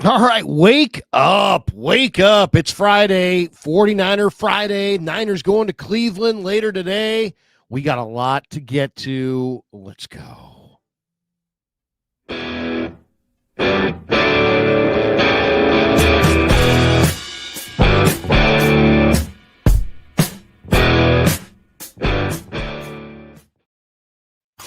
All right, wake up, wake up. It's Friday, 49er Friday. Niners going to Cleveland later today. We got a lot to get to. Let's go.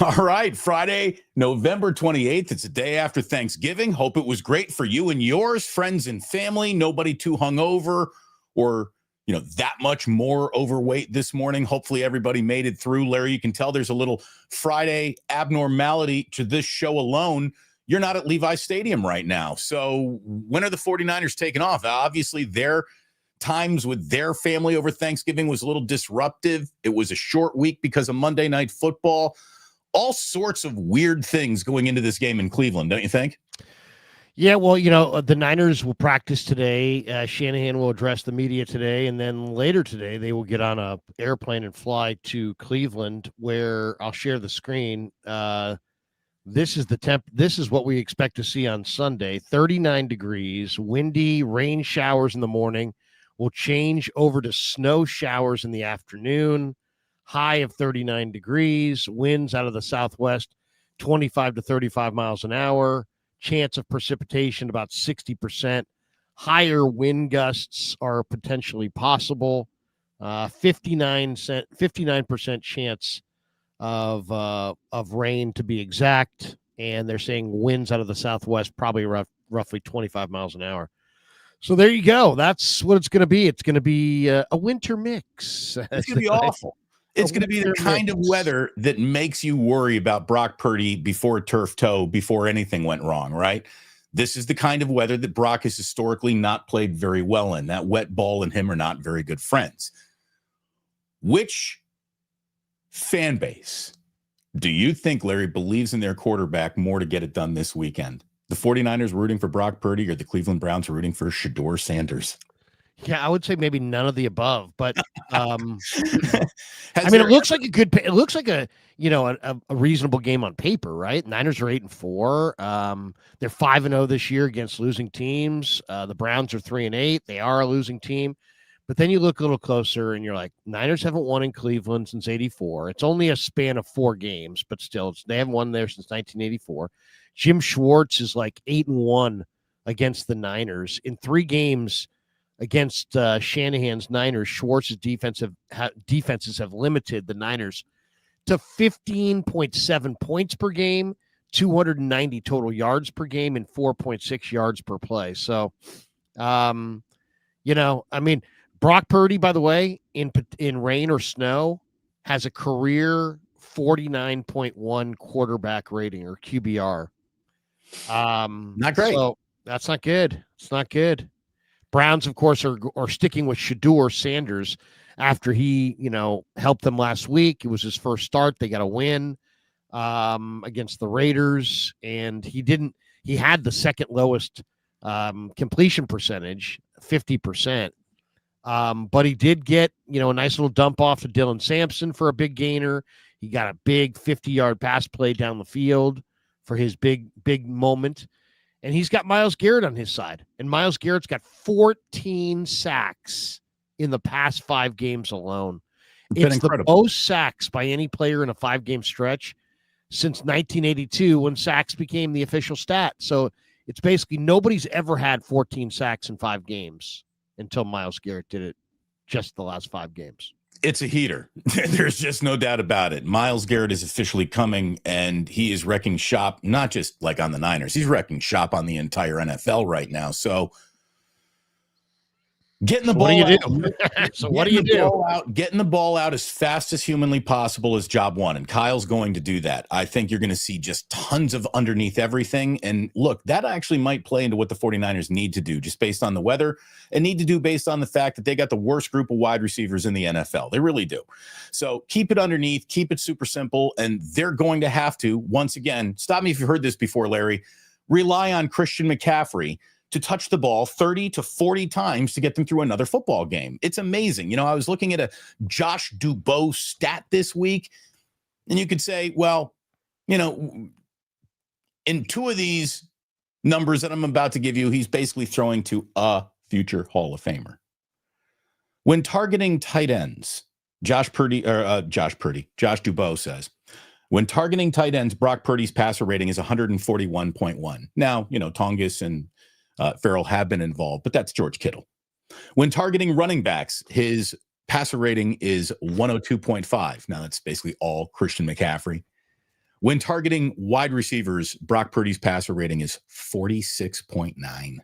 All right, Friday, November 28th. It's the day after Thanksgiving. Hope it was great for you and yours, friends and family. Nobody too hungover or, that much more overweight this morning. Hopefully everybody made it through. Larry, you can tell there's a little Friday abnormality to this show alone. You're not at Levi Stadium right now. So when are the 49ers taking off? Obviously, their times with their family over Thanksgiving was a little disruptive. It was a short week because of Monday Night Football. All sorts of weird things going into this game in Cleveland, don't you think? Yeah, well, the Niners will practice today. Shanahan will address the media today, and then later today they will get on a airplane and fly to Cleveland, where I'll share the screen. This is the temp. This is what we expect to see on Sunday. 39 degrees, windy, rain showers in the morning. Will change over to snow showers in the afternoon. High of 39 degrees, winds out of the southwest, 25 to 35 miles an hour, chance of precipitation about 60%. Higher wind gusts are potentially possible. 59% chance of rain to be exact, and they're saying winds out of the southwest probably roughly 25 miles an hour. So there you go. That's what it's going to be. It's going to be a winter mix. It's going to be awful. It's going to be the kind of weather that makes you worry about Brock Purdy before turf toe, before anything went wrong, right? This is the kind of weather that Brock has historically not played very well in. That wet ball and him are not very good friends. Which fan base do you think, Larry, believes in their quarterback more to get it done this weekend? The 49ers rooting for Brock Purdy or the Cleveland Browns rooting for Shedeur Sanders? Yeah, I would say maybe none of the above, but it looks like it looks like a reasonable game on paper, right? Niners are 8-4. They're 5-0 this year against losing teams. The Browns are 3-8. They are a losing team, but then you look a little closer and you're like, Niners haven't won in Cleveland since '84. It's only a span of 4 games, but still, they haven't won there since 1984. Jim Schwartz is like 8-1 against the Niners in 3 games. Against Shanahan's Niners, Schwartz's defenses have limited the Niners to 15.7 points per game, 290 total yards per game, and 4.6 yards per play. So, Brock Purdy, by the way, in rain or snow, has a career 49.1 quarterback rating or QBR. Not great. So that's not good. It's not good. Browns, of course, are sticking with Shedeur Sanders after he, helped them last week. It was his first start. They got a win against the Raiders, and he had the second lowest completion percentage, 50%. But he did get, a nice little dump off to Dylan Sampson for a big gainer. He got a big 50-yard pass play down the field for his big moment. And he's got Myles Garrett on his side. And Myles Garrett's got 14 sacks in the past 5 games alone. It's the most sacks by any player in a 5-game stretch since 1982 when sacks became the official stat. So it's basically nobody's ever had 14 sacks in 5 games until Myles Garrett did it just the last 5 games. It's a heater. There's just no doubt about it. Myles Garrett is officially coming, and he is wrecking shop, not just like on the Niners. He's wrecking shop on the entire NFL right now. So getting the ball out. So what do you do? Getting the ball out as fast as humanly possible is job one, and Kyle's going to do that. I think you're going to see just tons of underneath everything. And look, that actually might play into what the 49ers need to do just based on the weather and need to do based on the fact that they got the worst group of wide receivers in the NFL. They really do. So keep it underneath, keep it super simple, and they're going to have to, once again, stop me if you've heard this before, Larry, rely on Christian McCaffrey to touch the ball 30 to 40 times to get them through another football game. It's amazing. I was looking at a Josh Dubois stat this week, and you could say, well, in 2 of these numbers that I'm about to give you, he's basically throwing to a future Hall of Famer. When targeting tight ends, Josh Dubois says, when targeting tight ends, Brock Purdy's passer rating is 141.1. Now, Tongas and Farrell have been involved, but that's George Kittle. When targeting running backs, his passer rating is 102.5. Now, that's basically all Christian McCaffrey. When targeting wide receivers, Brock Purdy's passer rating is 46.9.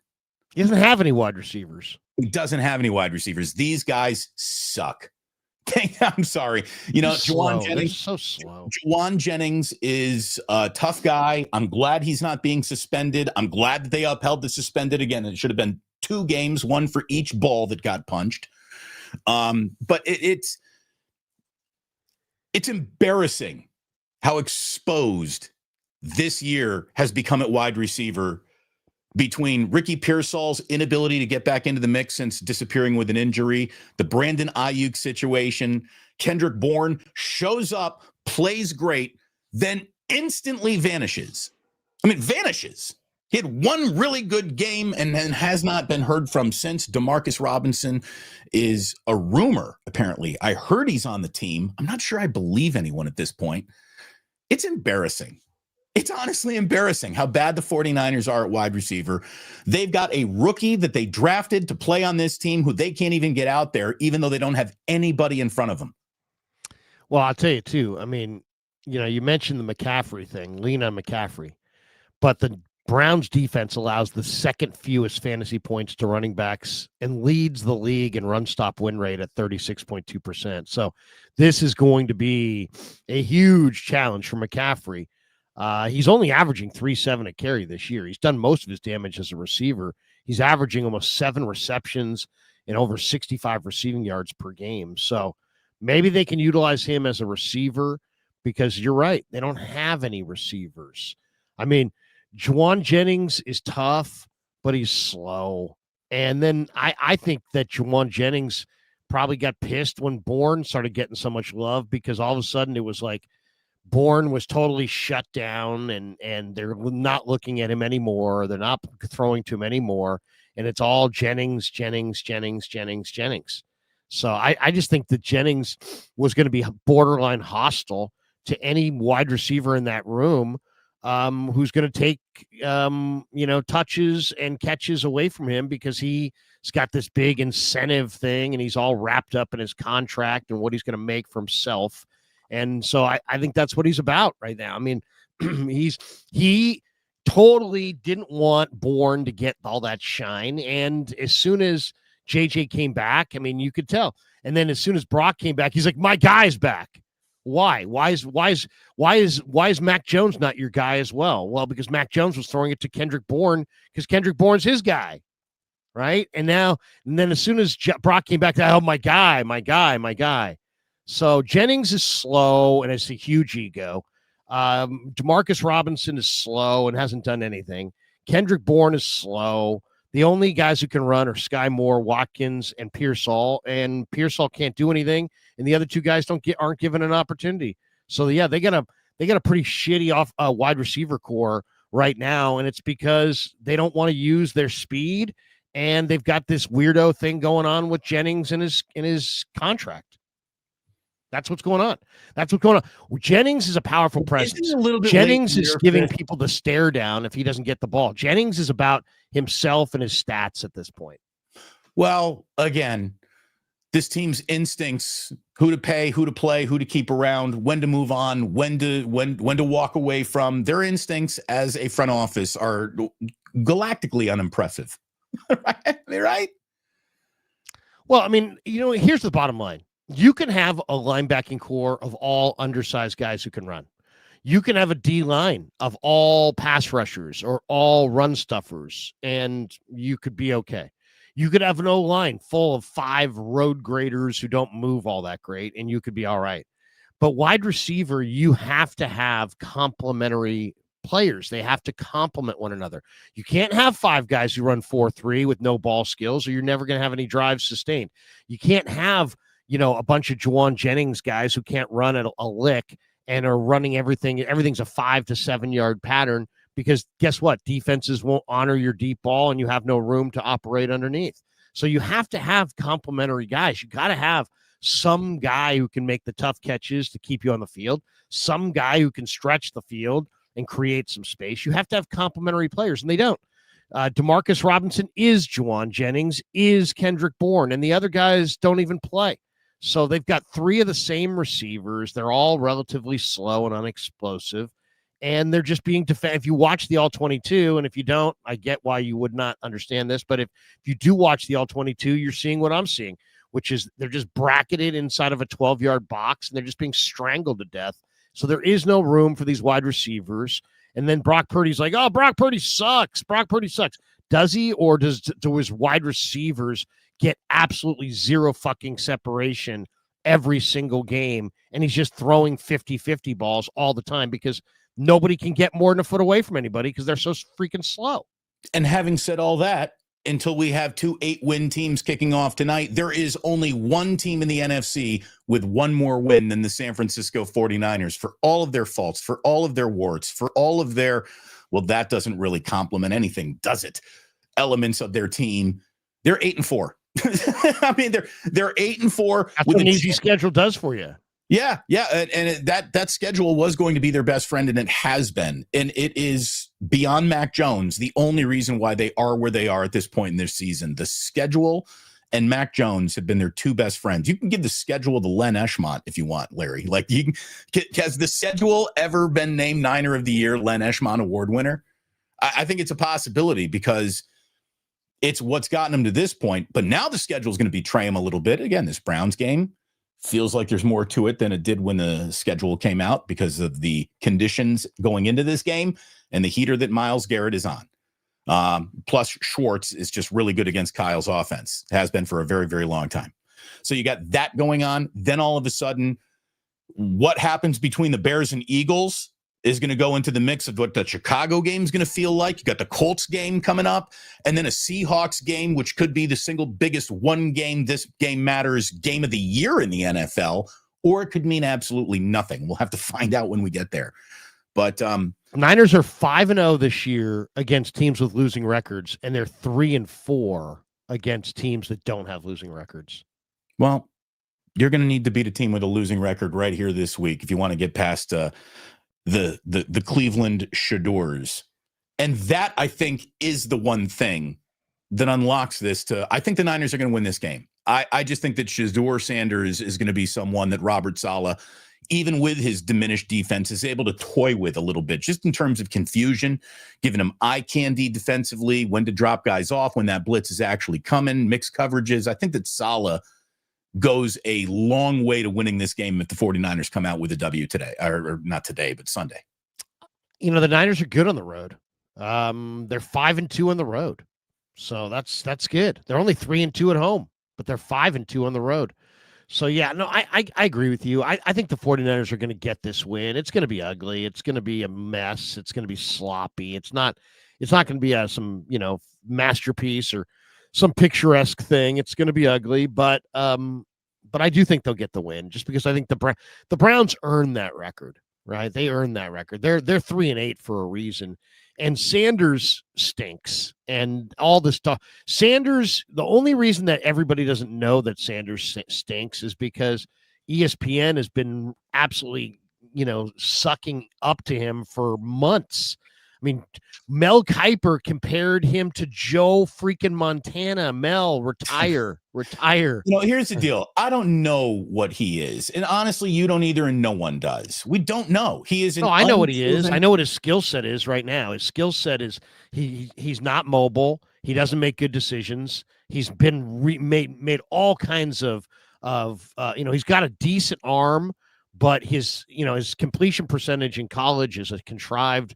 He doesn't have any wide receivers. He doesn't have any wide receivers. These guys suck. I'm sorry. Juwan Jennings. So slow. Juwan Jennings is a tough guy. I'm glad he's not being suspended. I'm glad that they upheld the suspended again. It should have been 2 games, 1 for each ball that got punched. But it's embarrassing how exposed this year has become at wide receiver between Ricky Pearsall's inability to get back into the mix since disappearing with an injury, the Brandon Aiyuk situation. Kendrick Bourne shows up, plays great, then instantly vanishes. Vanishes. He had one really good game and then has not been heard from since. Demarcus Robinson is a rumor, apparently. I heard he's on the team. I'm not sure I believe anyone at this point. It's embarrassing. It's honestly embarrassing how bad the 49ers are at wide receiver. They've got a rookie that they drafted to play on this team who they can't even get out there, even though they don't have anybody in front of them. Well, I'll tell you, too. You mentioned the McCaffrey thing, lean on McCaffrey. But the Browns defense allows the second fewest fantasy points to running backs and leads the league in run stop win rate at 36.2%. So this is going to be a huge challenge for McCaffrey. He's only averaging 3.7 a carry this year. He's done most of his damage as a receiver. He's averaging almost 7 receptions and over 65 receiving yards per game. So maybe they can utilize him as a receiver because you're right. They don't have any receivers. Juwan Jennings is tough, but he's slow. And then I think that Juwan Jennings probably got pissed when Bourne started getting so much love because all of a sudden it was like Bourne was totally shut down and they're not looking at him anymore. They're not throwing to him anymore. And it's all Jennings. So I just think that Jennings was going to be borderline hostile to any wide receiver in that room who's going to take, touches and catches away from him because he's got this big incentive thing and he's all wrapped up in his contract and what he's going to make for himself. And so I think that's what he's about right now. He totally didn't want Bourne to get all that shine. And as soon as JJ came back, you could tell. And then as soon as Brock came back, he's like, my guy's back. Why? Why is Mac Jones not your guy as well? Well, because Mac Jones was throwing it to Kendrick Bourne because Kendrick Bourne's his guy. Right. And then as soon as Brock came back, my guy. So Jennings is slow and has a huge ego. Demarcus Robinson is slow and hasn't done anything. Kendrick Bourne is slow. The only guys who can run are Sky Moore, Watkins, and Pearsall. And Pearsall can't do anything, and the other 2 guys aren't given an opportunity. So yeah, they got a pretty shitty wide receiver core right now, and it's because they don't want to use their speed, and they've got this weirdo thing going on with Jennings in his contract. That's what's going on. Jennings is a powerful presence. Jennings is giving people the stare down if he doesn't get the ball. Jennings is about himself and his stats at this point. Well, again, this team's instincts, who to pay, who to play, who to keep around, when to move on, when to walk away from, their instincts as a front office are galactically unimpressive. Right? Well, here's the bottom line. You can have a linebacking core of all undersized guys who can run. You can have a D line of all pass rushers or all run stuffers, and you could be okay. You could have an O line full of 5 road graders who don't move all that great, and you could be all right. But wide receiver, you have to have complementary players. They have to complement one another. You can't have 5 guys who run 4-3 with no ball skills, or you're never going to have any drives sustained. You can't have a bunch of Juwan Jennings guys who can't run a lick and are running everything. Everything's a 5 to 7 yard pattern because guess what? Defenses won't honor your deep ball, and you have no room to operate underneath. So you have to have complementary guys. You got to have some guy who can make the tough catches to keep you on the field, some guy who can stretch the field and create some space. You have to have complementary players, and they don't. Demarcus Robinson is Juwan Jennings, is Kendrick Bourne, and the other guys don't even play. So they've got three of the same receivers. They're all relatively slow and unexplosive, and they're just being defended. If you watch the All-22, and if you don't, I get why you would not understand this, but if you do watch the All-22, you're seeing what I'm seeing, which is they're just bracketed inside of a 12-yard box, and they're just being strangled to death. So there is no room for these wide receivers. And then Brock Purdy's like, oh, Brock Purdy sucks. Brock Purdy sucks. Does he, or do his wide receivers get absolutely zero fucking separation every single game, and he's just throwing 50-50 balls all the time because nobody can get more than a foot away from anybody because they're so freaking slow? And having said all that, until we have 2 8-win teams kicking off tonight, there is only one team in the NFC with one more win than the San Francisco 49ers, for all of their faults, for all of their warts, for all of their, well, that doesn't really compliment anything, does it? Elements of their team. They're 8-4. I mean, they're 8-4. That's what an easy schedule does for you. Yeah, and that schedule was going to be their best friend, and it has been. And it is, beyond Mac Jones, the only reason why they are where they are at this point in their season. The schedule and Mac Jones have been their two best friends. You can give the schedule to Len Eschmont if you want, Larry. Like, you can, has the schedule ever been named Niner of the Year, Len Eschmont Award winner? I think it's a possibility because it's what's gotten them to this point. But now the schedule is going to betray them a little bit. Again, this Browns game feels like there's more to it than it did when the schedule came out because of the conditions going into this game and the heater that Myles Garrett is on. Plus, Schwartz is just really good against Kyle's offense. Has been for a very, very long time. So you got that going on. Then all of a sudden, what happens between the Bears and Eagles is going to go into the mix of what the Chicago game is going to feel like. You got the Colts game coming up, and then a Seahawks game, which could be the single biggest one game, this game matters game of the year in the NFL, or it could mean absolutely nothing. We'll have to find out when we get there. But Niners are 5-0 this year against teams with losing records, and they're 3-4 against teams that don't have losing records. Well, you're going to need to beat a team with a losing record right here this week if you want to get past the Cleveland Shadors. And that, I think, is the one thing that unlocks this to, I think the Niners are going to win this game. I just think that Shador Sanders is going to be someone that Robert Saleh, even with his diminished defense, is able to toy with a little bit, just in terms of confusion, giving him eye candy defensively, when to drop guys off, when that blitz is actually coming, mixed coverages. I think that Saleh goes a long way to winning this game if the 49ers come out with a W today, or not today, but Sunday. You know, the Niners are good on the road. They're 5-2 on the road. So that's good. They're only 3-2 at home, but they're 5-2 on the road. So yeah, no, I agree with you. I think the 49ers are going to get this win. It's going to be ugly. It's going to be a mess. It's going to be sloppy. It's not going to be some, masterpiece or some picturesque thing. It's going to be ugly, but I do think they'll get the win just because I think the Browns earned that record, right? They earned that record. They're 3-8 for a reason. And Sanders stinks and all this stuff. Sanders, the only reason that everybody doesn't know that Sanders stinks is because ESPN has been absolutely, sucking up to him for months. I mean, Mel Kiper compared him to Joe freaking Montana. Mel, retire. Here's the deal. I don't know what he is. And honestly, you don't either, and no one does. We don't know. He is I know what he is. I know what his skill set is right now. His skill set is he's not mobile. He doesn't make good decisions. He's been made all kinds of he's got a decent arm, but his completion percentage in college is a contrived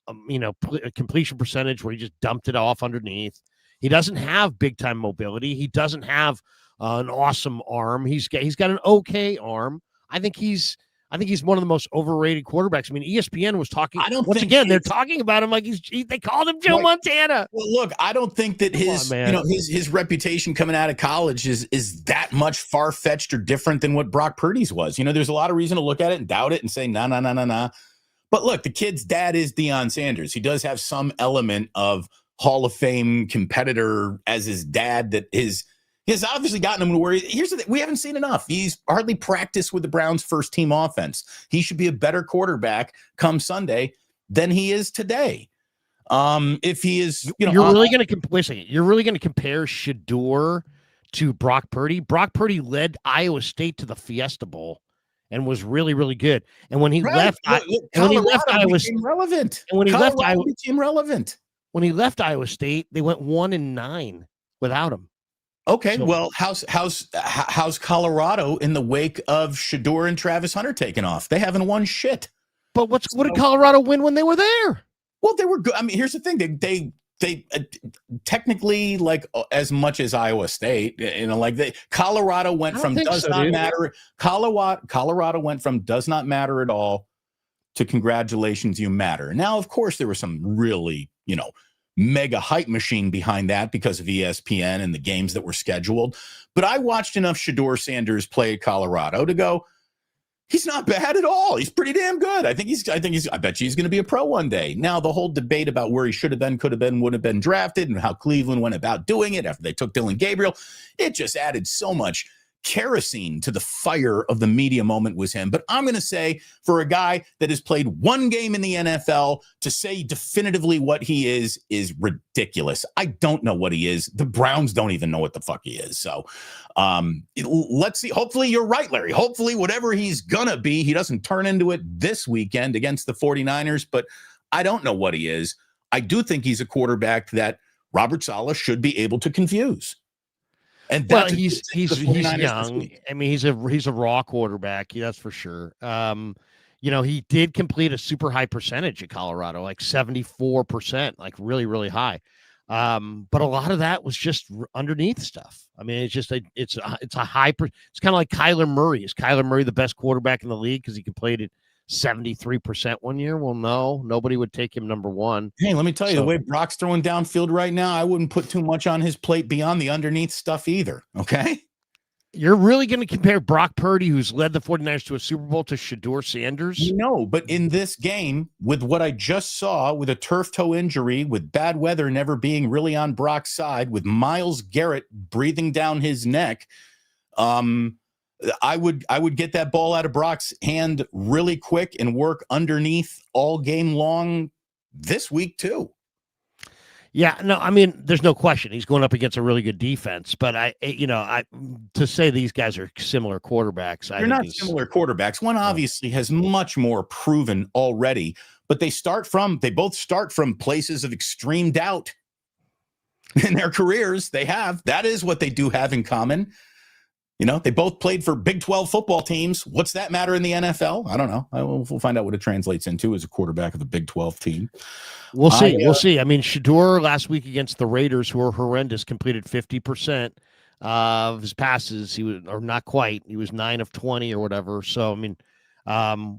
a completion percentage where he just dumped it off underneath. He doesn't have big time mobility. He doesn't have an awesome arm. He's got an okay arm. I think he's one of the most overrated quarterbacks. I mean, ESPN was talking. They're talking about him like they called him Joe Montana. Well, look, I don't think that his reputation coming out of college is that much far fetched or different than what Brock Purdy's was. There's a lot of reason to look at it and doubt it and say, nah. But look, the kid's dad is Deion Sanders. He does have some element of Hall of Fame competitor as his dad that has obviously gotten him to where here's the thing. We haven't seen enough. He's hardly practiced with the Browns' first team offense. He should be a better quarterback come Sunday than he is today. If he is, you're really going to compare Shador to Brock Purdy. Brock Purdy led Iowa State to the Fiesta Bowl and was really, really good. And when he left, when he left Iowa State, relevant. And when he left Iowa, became relevant. When he left Iowa State, they went 1-9 without him. Okay, so, well, how's Colorado in the wake of Shador and Travis Hunter taking off? They haven't won shit. But what did Colorado win when they were there? Well, they were good. I mean, here's the thing: they technically like as much as Iowa State. Colorado went from does not matter. Colorado went from does not matter at all to congratulations, you matter. Now, of course, there was some really mega hype machine behind that because of ESPN and the games that were scheduled. But I watched enough Shador Sanders play at Colorado to go, he's not bad at all. He's pretty damn good. I bet you he's going to be a pro one day. Now, the whole debate about where he should have been, could have been, would have been drafted and how Cleveland went about doing it after they took Dylan Gabriel, it just added so much kerosene to the fire of the media moment was him. But I'm going to say for a guy that has played one game in the NFL to say definitively what he is ridiculous. I don't know what he is. The Browns don't even know what the fuck he is. So let's see. Hopefully you're right, Larry. Hopefully whatever he's going to be, he doesn't turn into it this weekend against the 49ers, but I don't know what he is. I do think he's a quarterback that Robert Saleh should be able to confuse. And he's young. I mean, he's a raw quarterback. That's for sure. He did complete a super high percentage at Colorado, like 74%, like really, really high. But a lot of that was just underneath stuff. I mean, it's just it's a high. It's kind of like Kyler Murray. Is Kyler Murray the best quarterback in the league because he completed 73% one year? Well, no, nobody would take him number one. Hey, let me tell you, the way Brock's throwing downfield right now, I wouldn't put too much on his plate beyond the underneath stuff either. Okay. You're really going to compare Brock Purdy, who's led the 49ers to a Super Bowl, to Shador Sanders? No, but in this game, with what I just saw, with a turf toe injury, with bad weather never being really on Brock's side, with Myles Garrett breathing down his neck, I would get that ball out of Brock's hand really quick and work underneath all game long this week too. Yeah, no, I mean, there's no question he's going up against a really good defense, but to say these guys are similar quarterbacks, they're not similar quarterbacks. One obviously has much more proven already, but they both start from places of extreme doubt in their careers. That is what they do have in common. They both played for Big 12 football teams. What's that matter in the NFL? I don't know. We'll find out what it translates into as a quarterback of a Big 12 team. We'll see. We'll see. I mean, Shador last week against the Raiders, who are horrendous, completed 50% of his passes. He was, or not quite. He was 9 of 20 or whatever. So, I mean,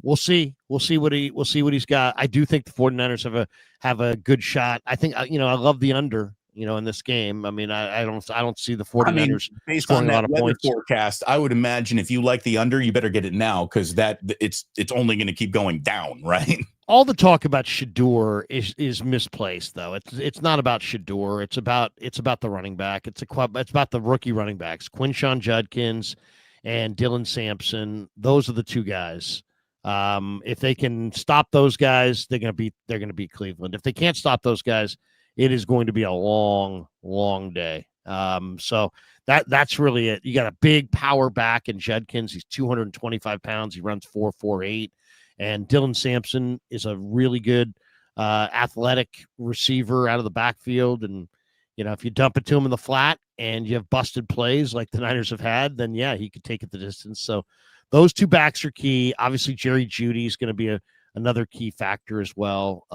we'll see. We'll see what he's got. I do think the 49ers have a good shot. I think, I love the under. In this game. I mean, I don't see the 49ers based on that weather forecast. I would imagine if you like the under, you better get it now because it's only going to keep going down, right? All the talk about Shador is misplaced, though. It's not about Shador. It's about the running back. It's about the rookie running backs, Quinshon Judkins and Dylan Sampson. Those are the two guys. If they can stop those guys, they're going to beat Cleveland. If they can't stop those guys, it is going to be a long, long day. So that's really it. You got a big power back in Judkins. He's 225 pounds. He runs 4.48. And Dylan Sampson is a really good athletic receiver out of the backfield. And, if you dump it to him in the flat and you have busted plays like the Niners have had, then, yeah, he could take it the distance. So those two backs are key. Obviously, Jerry Jeudy is going to be another key factor as well.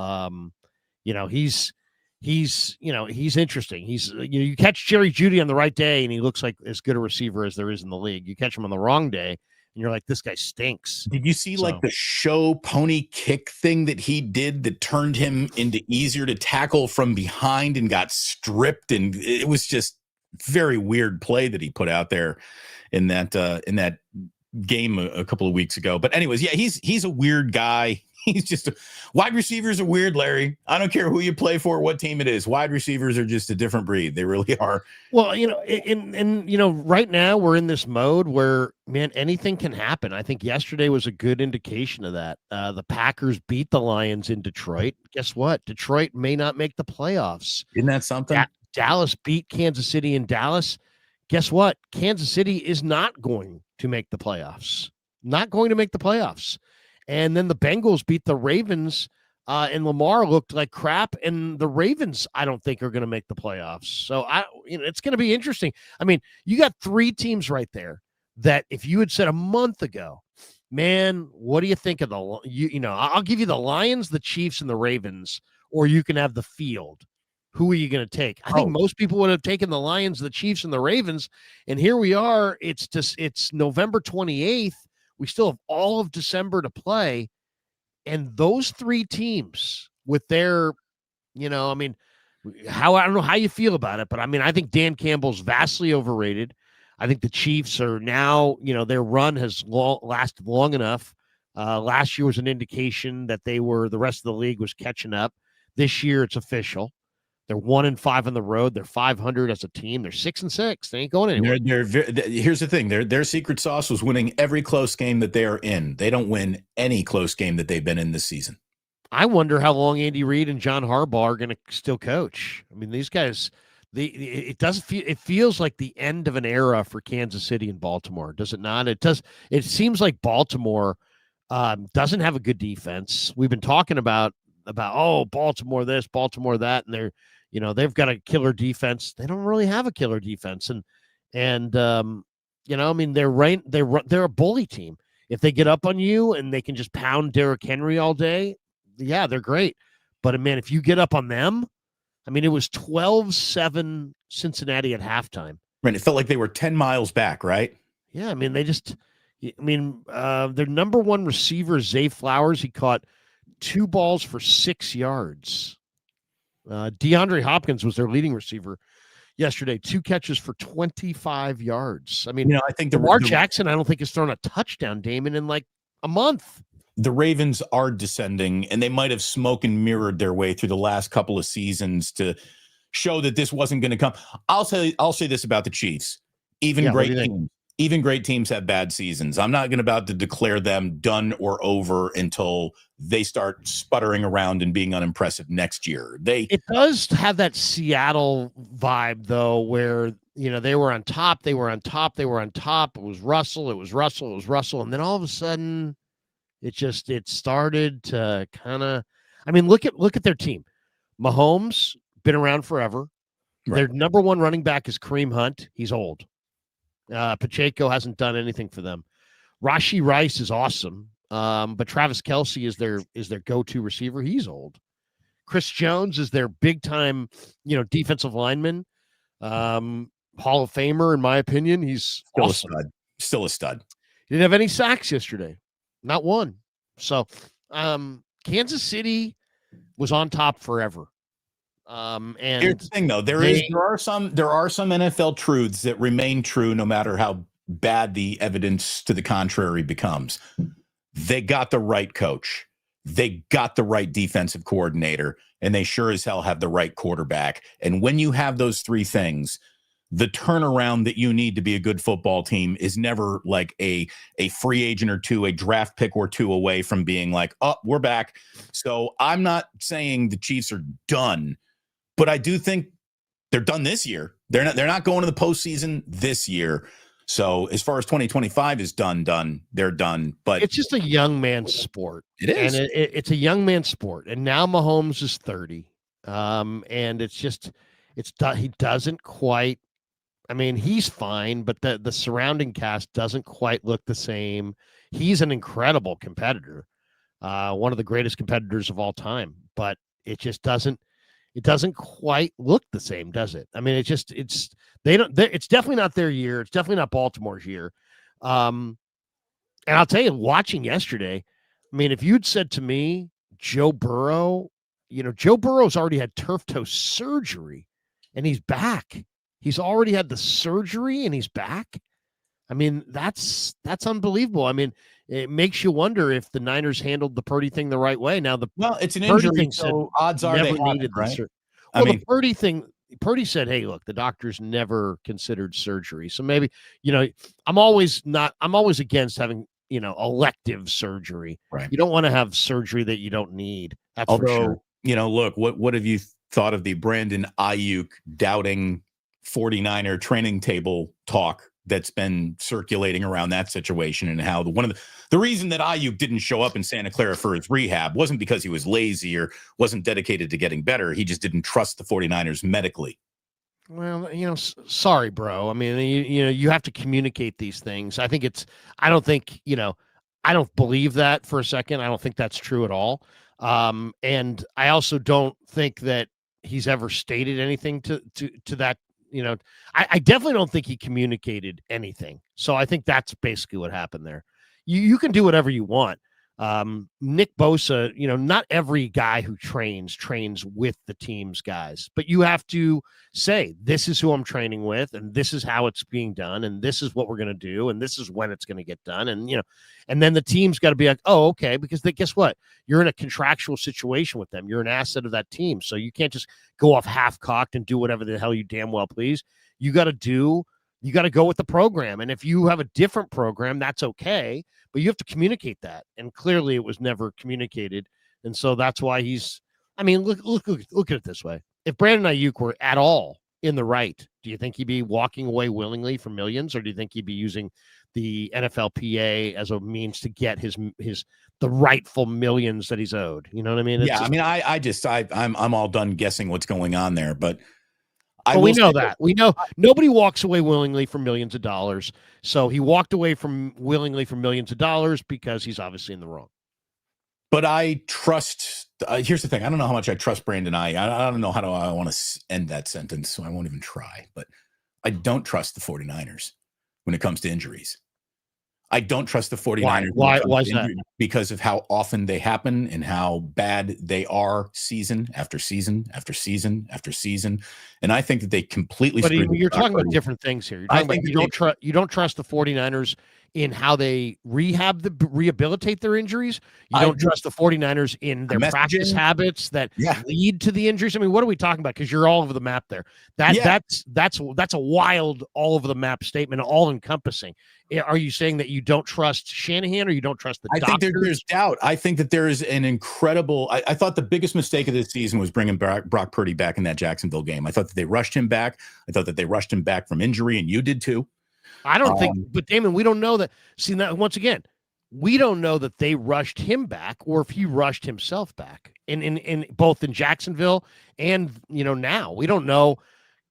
He's interesting. You catch Jerry Jeudy on the right day and he looks like as good a receiver as there is in the league. You catch him on the wrong day and you're like, this guy stinks. Did you see like the show pony kick thing that he did that turned him into easier to tackle from behind and got stripped? And it was just very weird play that he put out there in that game a couple of weeks ago. But anyways, yeah, he's a weird guy. He's just wide receivers are weird, Larry. I don't care who you play for, what team it is. Wide receivers are just a different breed. They really are. Well, right now we're in this mode where, man, anything can happen. I think yesterday was a good indication of that. The Packers beat the Lions in Detroit. Guess what? Detroit may not make the playoffs. Isn't that something? Dallas beat Kansas City in Dallas. Guess what? Kansas City is not going to make the playoffs. Not going to make the playoffs. And then the Bengals beat the Ravens, and Lamar looked like crap. And the Ravens, I don't think, are going to make the playoffs. So it's going to be interesting. I mean, you got three teams right there that if you had said a month ago, man, what do you think of I'll give you the Lions, the Chiefs, and the Ravens, or you can have the field. Who are you going to take? I think most people would have taken the Lions, the Chiefs, and the Ravens. And here we are. It's November 28th. We still have all of December to play. And those three teams with their, I don't know how you feel about it, but I mean, I think Dan Campbell's vastly overrated. I think the Chiefs are now, their run has lasted long enough. Last year was an indication that the rest of the league was catching up. This year it's official. They're 1-5 on the road. They're 500 as a team. They're 6-6. They ain't going anywhere. Here's the thing. Their secret sauce was winning every close game that they are in. They don't win any close game that they've been in this season. I wonder how long Andy Reid and John Harbaugh are going to still coach. I mean, these guys, it feels like the end of an era for Kansas City and Baltimore. Does it not? It does. It seems like Baltimore doesn't have a good defense. We've been talking about Baltimore this, Baltimore that, and they've got a killer defense. They don't really have a killer defense, and they're a bully team. If they get up on you and they can just pound Derrick Henry all day, yeah, they're great. But man, if you get up on them, I mean, it was 12-7 Cincinnati at halftime. Right, it felt like they were 10 miles back, right? Yeah, I mean, their number one receiver, Zay Flowers, he caught 2 balls for 6 yards. DeAndre Hopkins was their leading receiver yesterday, 2 catches for 25 yards. I mean, I think Lamar Jackson, I don't think has thrown a touchdown, Damon, in like a month. The Ravens are descending, and they might have smoke and mirrored their way through the last couple of seasons to show that this wasn't going to come. I'll say this about the Chiefs. Even great teams have bad seasons. I'm not about to declare them done or over until they start sputtering around and being unimpressive next year. It does have that Seattle vibe, though, where they were on top. It was Russell. And then all of a sudden it started to kind of, I mean, look at their team. Mahomes, been around forever. Right. Their number one running back is Kareem Hunt. He's old. Pacheco hasn't done anything for them. Rashee Rice is awesome. But Travis Kelce is their go-to receiver. He's old. Chris Jones is their big-time, defensive lineman. Hall of Famer, in my opinion. He's still awesome. Still a stud. He didn't have any sacks yesterday. Not one. So Kansas City was on top forever. And here's the thing, though. There are some NFL truths that remain true no matter how bad the evidence to the contrary becomes. They got the right coach. They got the right defensive coordinator, and they sure as hell have the right quarterback. And when you have those three things, the turnaround that you need to be a good football team is never like a free agent or two, a draft pick or two away from being like, oh, we're back. So I'm not saying the Chiefs are done, but I do think they're done this year. They're not going to the postseason this year. So as far as 2025 is done, they're done. But it's just a young man's sport. It is. And it's a young man's sport. And now Mahomes is 30. And he doesn't quite, I mean, he's fine, but the surrounding cast doesn't quite look the same. He's an incredible competitor, one of the greatest competitors of all time, but it just doesn't quite look the same, does it? I mean, it's definitely not their year. It's definitely not Baltimore's year. And I'll tell you, watching yesterday, I mean, if you'd said to me, Joe Burrow's already had turf toe surgery and he's back. He's already had the surgery and he's back. I mean, that's unbelievable. I mean, it makes you wonder if the Niners handled the Purdy thing the right way. Now, the Well, it's an Purdy injury, thing said so odds are they never haven't, needed the right? surgery. I Well, mean, the Purdy thing, Purdy said, "Hey, look, the doctors never considered surgery." So maybe, I'm always against having, elective surgery. right. You don't want to have surgery that you don't need. That's for sure. Although, look, what have you thought of the Brandon Aiyuk doubting 49er training table talk that's been circulating around that situation, and how the reason that Aiyuk didn't show up in Santa Clara for his rehab wasn't because he was lazy or wasn't dedicated to getting better. He just didn't trust the 49ers medically. Well, sorry, bro. I mean, you have to communicate these things. I don't believe that for a second. I don't think that's true at all. And I also don't think that he's ever stated anything to that. I definitely don't think he communicated anything. So I think that's basically what happened there. You can do whatever you want. Nick Bosa, not every guy who trains with the team's guys, but you have to say, this is who I'm training with, and this is how it's being done, and this is what we're going to do, and this is when it's going to get done. And, and then the team's got to be like, oh, okay, because guess what? You're in a contractual situation with them. You're an asset of that team. So you can't just go off half-cocked and do whatever the hell you damn well please. You got to go with the program. And if you have a different program, that's okay, but you have to communicate that. And clearly it was never communicated. And so that's why look at it this way. If Brandon Aiyuk were at all in the right, do you think he'd be walking away willingly for millions, or do you think he'd be using the NFLPA as a means to get the rightful millions that he's owed? You know what I mean? I'm all done guessing what's going on there, but we know that. We know nobody walks away willingly for millions of dollars. So he walked away willingly for millions of dollars because he's obviously in the wrong. But I trust. Here's the thing. I don't know how much I trust Brandon. I don't know how I want to end that sentence, so I won't even try. But I don't trust the 49ers when it comes to injuries. I don't trust the 49ers. Why is that? Because of how often they happen and how bad they are season after season after season after season. And I think that they completely. But you're talking about different things here. You're talking about you don't trust the 49ers in how they rehabilitate their injuries. You don't trust the 49ers in their practice habits that lead to the injuries. I mean, what are we talking about? Because you're all over the map there. That's a wild, all over the map statement, all encompassing. Are you saying that you don't trust Shanahan, or you don't trust the doctors? I think there's doubt. I think that there is an incredible. I thought the biggest mistake of this season was bringing Brock Purdy back in that Jacksonville game. I thought that they rushed him back. I thought that they rushed him back from injury, and you did too. I don't think, but Damon, we don't know that. See, that once again, we don't know that they rushed him back, or if he rushed himself back in both in Jacksonville and now. We don't know,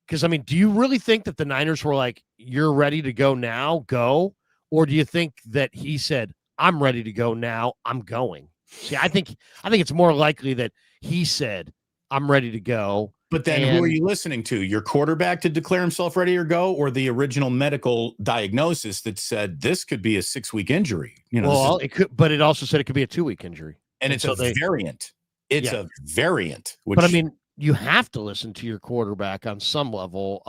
because I mean, do you really think that the Niners were like, "You're ready to go now, go," or do you think that he said, "I'm ready to go now, I'm going"? See, I think it's more likely that he said, "I'm ready to go." But then who are you listening to? Your quarterback to declare himself ready to go, or the original medical diagnosis that said this could be a 6-week injury? It could, but it also said it could be a 2-week injury. And it's a variant. It's a variant. But I mean, you have to listen to your quarterback on some level,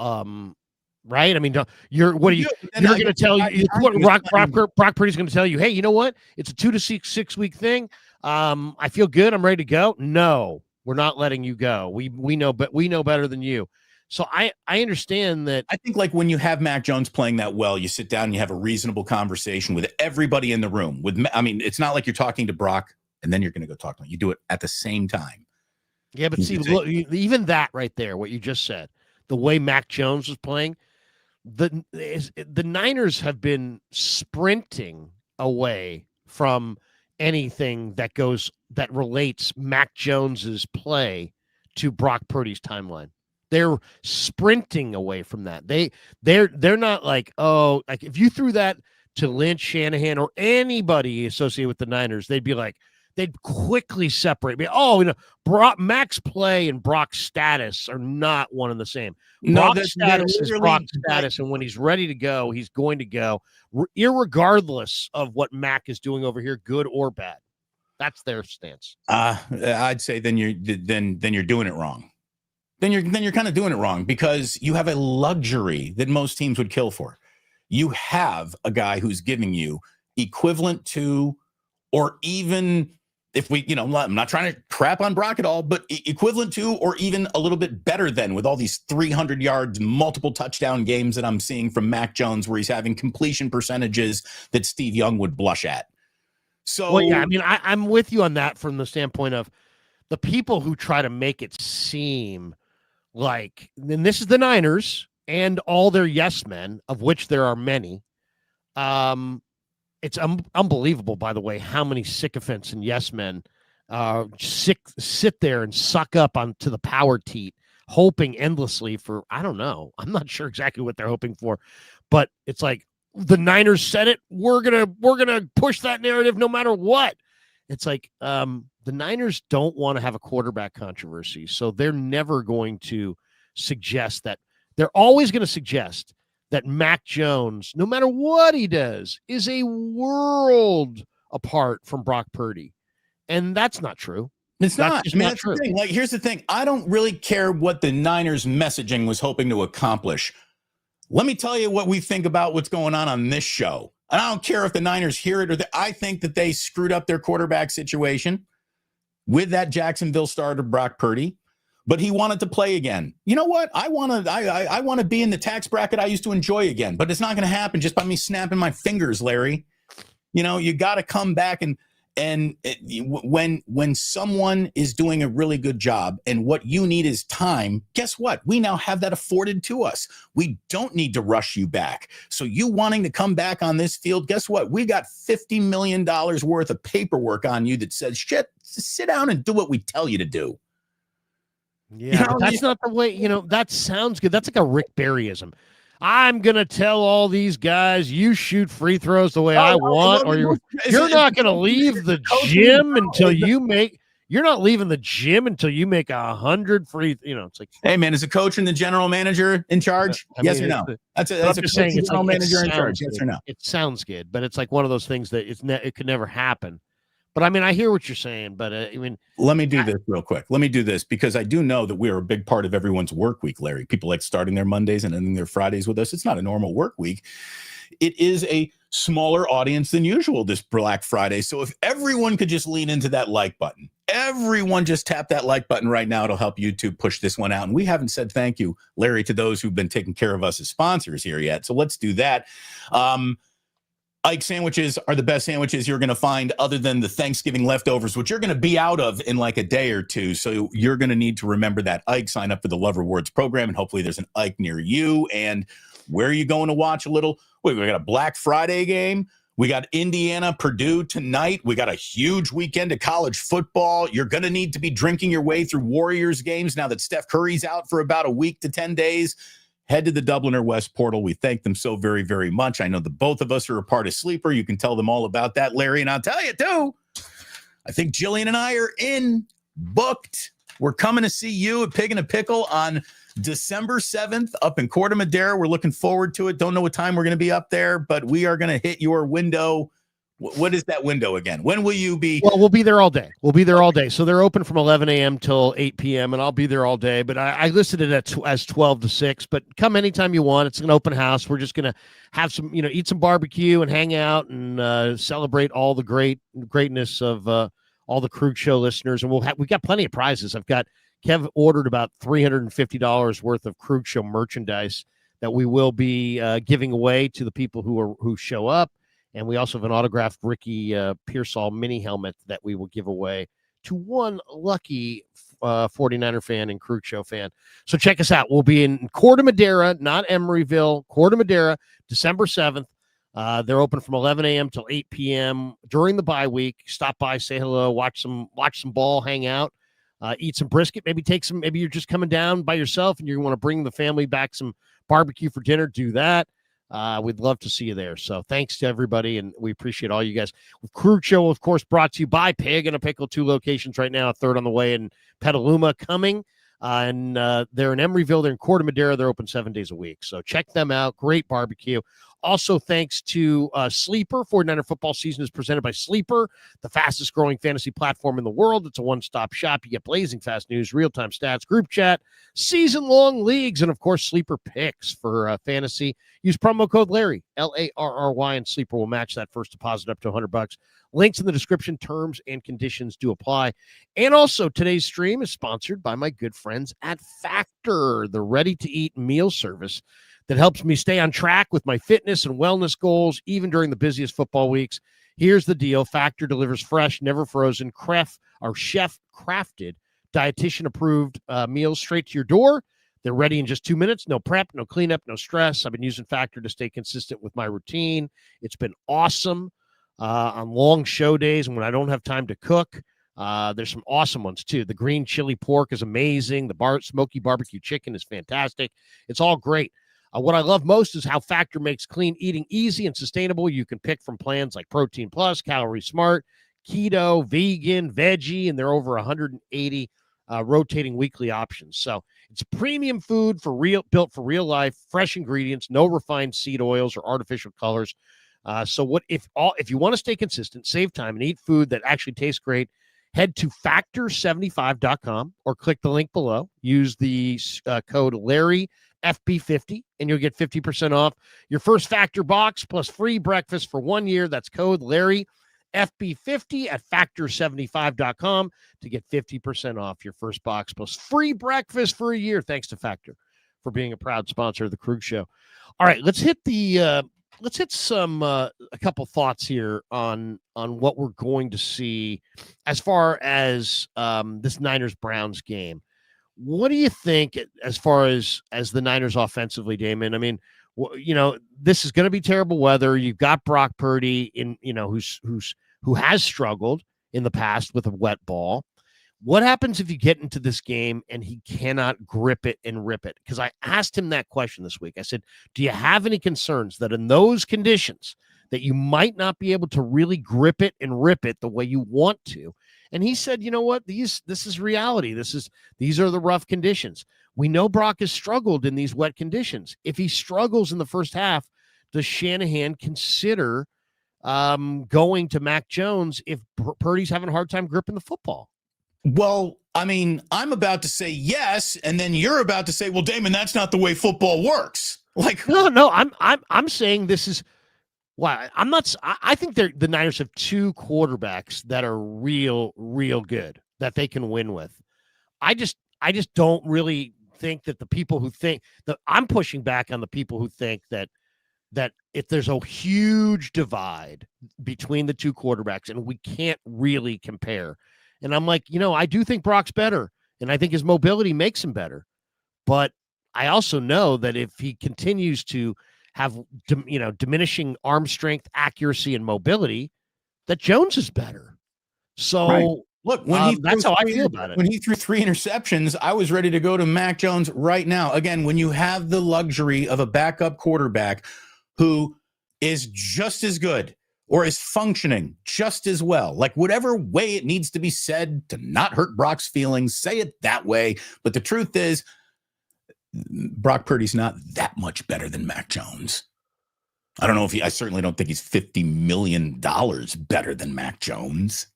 right? I mean, you're going to tell you, Brock Purdy's going to tell you, hey, you know what? It's a 2 to 6 week thing. I feel good. I'm ready to go. No. We're not letting you go. We know, but we know better than you. So I understand that. I think like when you have Mac Jones playing that well, you sit down and you have a reasonable conversation with everybody in the room. It's not like you're talking to Brock and then you're going to go talk to him. You do it at the same time. Yeah, but see, look, even that right there, what you just said, the way Mac Jones was playing, the Niners have been sprinting away from anything that relates Mac Jones's play to Brock Purdy's timeline. They're sprinting away from that. They're not like, oh, like if you threw that to Lynch, Shanahan, or anybody associated with the Niners, they'd be like, they'd quickly separate. Mac's play and Brock's status are not one and the same. Brock's status is Brock's status, and when he's ready to go, he's going to go, irregardless of what Mac is doing over here, good or bad. That's their stance. I'd say then you're doing it wrong. Then you're kind of doing it wrong, because you have a luxury that most teams would kill for. you have a guy who's giving you equivalent to, or even if we, I'm not trying to crap on Brock at all, but equivalent to, or even a little bit better than, with all these 300 yards, multiple touchdown games that I'm seeing from Mac Jones, where he's having completion percentages that Steve Young would blush at. So, well, yeah, I mean, I'm with you on that from the standpoint of the people who try to make it seem like, and this is the Niners and all their yes men, of which there are many. It's unbelievable, by the way, how many sycophants and yes men sit there and suck up onto the power teat, hoping endlessly for, I don't know. I'm not sure exactly what they're hoping for, but it's like, the Niners said it. We're gonna push that narrative no matter what. It's like the Niners don't want to have a quarterback controversy, so they're never going to suggest that. They're always going to suggest that Mac Jones, no matter what he does, is a world apart from Brock Purdy. And that's not true. It's not. I mean, that's the thing. Like, here's the thing. I don't really care what the Niners messaging was hoping to accomplish. Let me tell you what we think about what's going on this show. And I don't care if the Niners hear it or I think that they screwed up their quarterback situation with that Jacksonville starter, Brock Purdy. But he wanted to play again. You know what? I want to be in the tax bracket I used to enjoy again. But it's not going to happen just by me snapping my fingers, Larry. You got to come back when someone is doing a really good job and what you need is time, guess what? We now have that afforded to us. We don't need to rush you back. So you wanting to come back on this field, guess what? We got $50 million worth of paperwork on you that says, shit, sit down and do what we tell you to do. Yeah, that's not the way, that sounds good. That's like a Rick Barryism. I'm going to tell all these guys, you shoot free throws the way I want, or you're not going to leave the gym until you're not leaving the gym until you make 100 free, it's like, hey man, is the coach and the general manager in charge? Yes or no? That's a coach and general manager in charge. Yes or no? It sounds good, but it's like one of those things that it could never happen. But I mean, I hear what you're saying, but let me do this real quick. Let me do this because I do know that we are a big part of everyone's work week, Larry. People like starting their Mondays and ending their Fridays with us. It's not a normal work week. It is a smaller audience than usual this Black Friday. So if everyone could just lean into that like button, everyone just tap that like button right now. It'll help YouTube push this one out. And we haven't said thank you, Larry, to those who've been taking care of us as sponsors here yet. So let's do that. Ike sandwiches are the best sandwiches you're going to find other than the Thanksgiving leftovers, which you're going to be out of in like a day or two. So you're going to need to remember that. Ike, sign up for the Love Rewards program, and hopefully there's an Ike near you. And where are you going to watch a little? Wait, we got a Black Friday game. We got Indiana, Purdue tonight. We got a huge weekend of college football. You're going to need to be drinking your way through Warriors games now that Steph Curry's out for about a week to 10 days. Head to the Dubliner West portal. We thank them so very, very much. I know the both of us are a part of Sleeper. You can tell them all about that, Larry. And I'll tell you, too, I think Jillian and I are booked. We're coming to see you at Pig and a Pickle on December 7th up in Corte Madera. We're looking forward to it. Don't know what time we're going to be up there, but we are going to hit your window. What is that window again? When will you be? Well, we'll be there all day. So they're open from 11 a.m. till 8 p.m., and I'll be there all day. But I listed it as 12 to 6. But come anytime you want. It's an open house. We're just going to have some, eat some barbecue and hang out and celebrate all the greatness of all the Krug Show listeners. And we got plenty of prizes. Kev ordered about $350 worth of Krug Show merchandise that we will be giving away to the people who show up. And we also have an autographed Ricky Pearsall mini helmet that we will give away to one lucky 49er fan and Krug Show fan. So check us out. We'll be in Corte Madera, not Emeryville, Corte Madera, December 7th. They're open from 11 a.m. till 8 p.m. during the bye week. Stop by, say hello, watch some ball, hang out, eat some brisket, maybe you're just coming down by yourself and you want to bring the family back some barbecue for dinner, do that. We'd love to see you there. So thanks to everybody, and we appreciate all you guys. Krug Show, of course, brought to you by Pig and a Pickle, 2 locations right now, a third on the way in Petaluma coming. And they're in Emeryville, they're in Corte Madera, they're open 7 days a week. So check them out. Great barbecue. Also, thanks to Sleeper. 49er football season is presented by Sleeper, the fastest growing fantasy platform in the world. It's a one-stop shop. You get blazing fast news, real-time stats, group chat, season-long leagues, and, of course, Sleeper picks for fantasy. Use promo code Larry, Larry, and Sleeper will match that first deposit up to $100. Links in the description. Terms and conditions do apply. And also, today's stream is sponsored by my good friends at Factor, the ready-to-eat meal service that helps me stay on track with my fitness and wellness goals, even during the busiest football weeks. Here's the deal. Factor delivers fresh, never frozen, chef-crafted, dietitian-approved meals straight to your door. They're ready in just 2 minutes. No prep, no cleanup, no stress. I've been using Factor to stay consistent with my routine. It's been awesome on long show days and when I don't have time to cook. There's some awesome ones, too. The green chili pork is amazing. The smoky barbecue chicken is fantastic. It's all great. What I love most is how Factor makes clean eating easy and sustainable. You can pick from plans like Protein Plus, Calorie Smart, Keto, Vegan, Veggie, and there are over 180 rotating weekly options. So it's premium food built for real life, fresh ingredients, no refined seed oils or artificial colors. So if you want to stay consistent, save time, and eat food that actually tastes great, head to factor75.com or click the link below. Use the code LarryFB50 and you'll get 50% off your first Factor box plus free breakfast for 1 year. That's code LarryFB50 at factor75.com to get 50% off your first box plus free breakfast for a year. Thanks to Factor for being a proud sponsor of the Krueger Show. All right, let's hit some a couple thoughts here on what we're going to see as far as this Niners-Browns game. What do you think as far as the Niners offensively, Damon? I mean, this is going to be terrible weather. You've got Brock Purdy who has struggled in the past with a wet ball. What happens if you get into this game and he cannot grip it and rip it? Because I asked him that question this week. I said, do you have any concerns that in those conditions that you might not be able to really grip it and rip it the way you want to? And he said, you know what? This is reality. These are the rough conditions. We know Brock has struggled in these wet conditions. If he struggles in the first half, does Shanahan consider going to Mac Jones if Purdy's having a hard time gripping the football? Well, I mean, I'm about to say yes, and then you're about to say, well, Damon, that's not the way football works. Like, no, I'm saying this is why I'm not. I think the Niners have two quarterbacks that are real good that they can win with. I just don't really think that the people who think that I'm pushing back on the people who think that if there's a huge divide between the two quarterbacks and we can't really compare. And I'm like, I do think Brock's better, and I think his mobility makes him better. But I also know that if he continues to have, diminishing arm strength, accuracy, and mobility, that Jones is better. So, right. Look, that's how I feel about it. When he threw 3 interceptions, I was ready to go to Mac Jones right now. Again, when you have the luxury of a backup quarterback who is just as good or is functioning just as well, like whatever way it needs to be said to not hurt Brock's feelings, say it that way. But the truth is, Brock Purdy's not that much better than Mac Jones. I certainly don't think he's $50 million better than Mac Jones.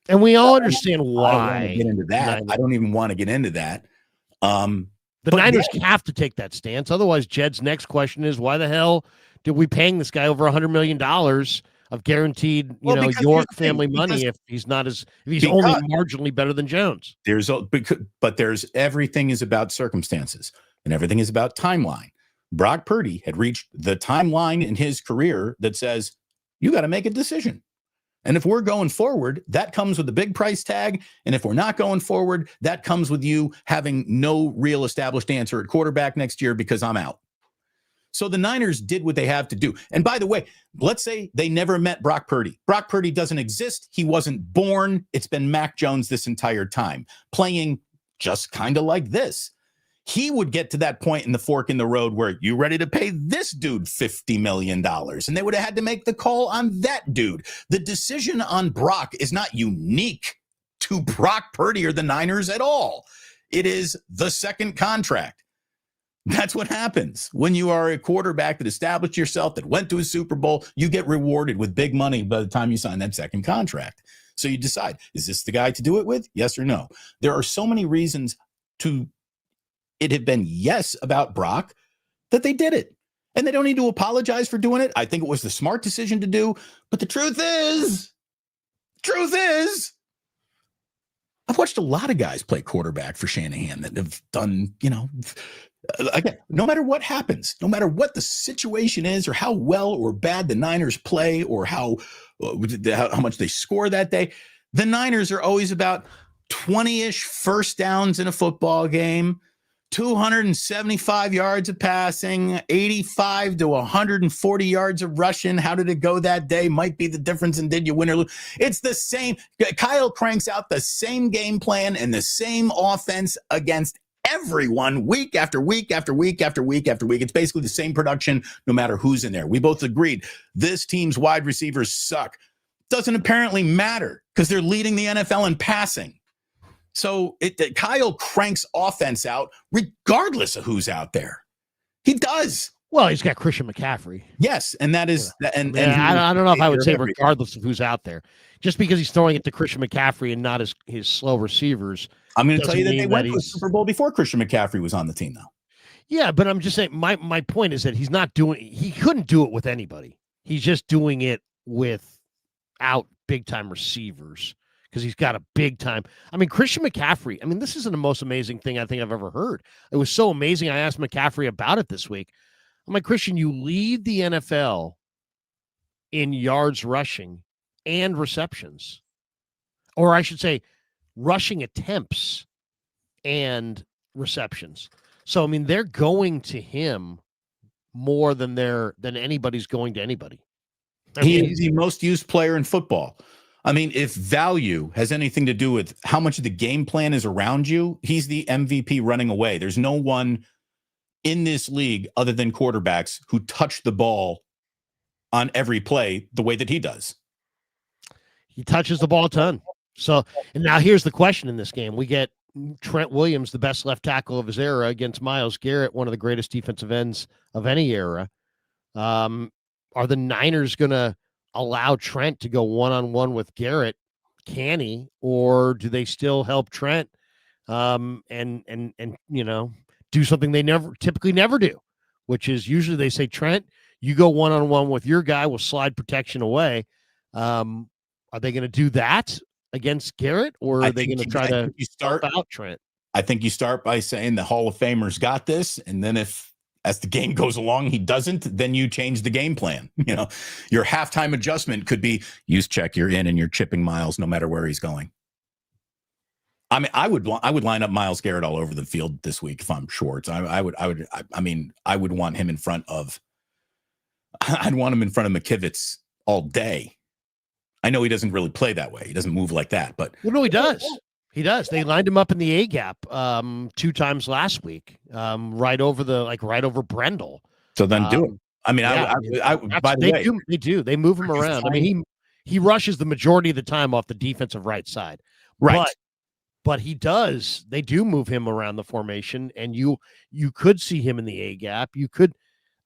And we all understand why. I don't want to get into that. I don't even want to get into that. The Niners have to take that stance. Otherwise, Jed's next question is, why the hell did we paying this guy over $100 million of guaranteed, York family money if he's only marginally better than Jones? But everything is about circumstances and everything is about timeline. Brock Purdy had reached the timeline in his career that says, you got to make a decision. And if we're going forward, that comes with a big price tag. And if we're not going forward, that comes with you having no real established answer at quarterback next year because I'm out. So the Niners did what they have to do. And by the way, let's say they never met Brock Purdy. Brock Purdy doesn't exist. He wasn't born. It's been Mac Jones this entire time, playing just kind of like this. He would get to that point in the fork in the road where you ready to pay this dude $50 million. And they would have had to make the call on that dude. The decision on Brock is not unique to Brock Purdy or the Niners at all. It is the second contract. That's what happens when you are a quarterback that established yourself, that went to a Super Bowl. You get rewarded with big money by the time you sign that second contract. So you decide, is this the guy to do it with? Yes or no? There are so many reasons to it have been yes about Brock that they did it. And they don't need to apologize for doing it. I think it was the smart decision to do. But the truth is, I've watched a lot of guys play quarterback for Shanahan that have done, again, no matter what happens, no matter what the situation is or how well or bad the Niners play or how much they score that day, the Niners are always about 20-ish first downs in a football game, 275 yards of passing, 85 to 140 yards of rushing. How did it go that day? Might be the difference in did you win or lose. It's the same. Kyle cranks out the same game plan and the same offense against everyone week after week after week after week after week. It's basically the same production no matter who's in there. We both agreed this team's wide receivers suck. Doesn't apparently matter because they're leading the NFL in passing. So Kyle cranks offense out regardless of who's out there. He does. Well, he's got Christian McCaffrey. Yes, and that is and I don't know if I would say regardless of who's out there. Just because he's throwing it to Christian McCaffrey and not his slow receivers. I'm going to tell you that they went to a Super Bowl before Christian McCaffrey was on the team, though. Yeah, but I'm just saying my point is that he couldn't do it with anybody. He's just doing it without big time receivers. Because he's got a big time. I mean, Christian McCaffrey, this isn't the most amazing thing I think I've ever heard. It was so amazing. I asked McCaffrey about it this week. I'm like, Christian, you lead the NFL in yards rushing and receptions. Or I should say, rushing attempts and receptions. So, they're going to him more than anybody's going to anybody. He's the most used player in football. If value has anything to do with how much of the game plan is around you, he's the MVP running away. There's no one in this league other than quarterbacks who touch the ball on every play the way that he does. He touches the ball a ton. So, and now here's the question in this game. We get Trent Williams, the best left tackle of his era, against Myles Garrett, one of the greatest defensive ends of any era. Are the Niners going to allow Trent to go one-on-one with Garrett? Can he, or do they still help Trent and do something they typically never do, which is usually they say, Trent, you go one-on-one with your guy, we'll slide protection away. Are they going to do that against Garrett, or are they going to try to help out Trent? I think you start by saying the Hall of Famers got this, and then as the game goes along, he doesn't, then you change the game plan. Your halftime adjustment could be use check, you're in, and you're chipping Myles no matter where he's going. I would line up Myles Garrett all over the field this week if I'm Schwartz. I would want him in front of McKivitz all day. I know he doesn't really play that way. He doesn't move like that, but no, he does. He does. They lined him up in the A gap 2 times last week, right over Brendel. So then do it. By the way, they do. They move him around. He rushes the majority of the time off the defensive right side, right? But he does. They do move him around the formation, and you could see him in the A gap. You could.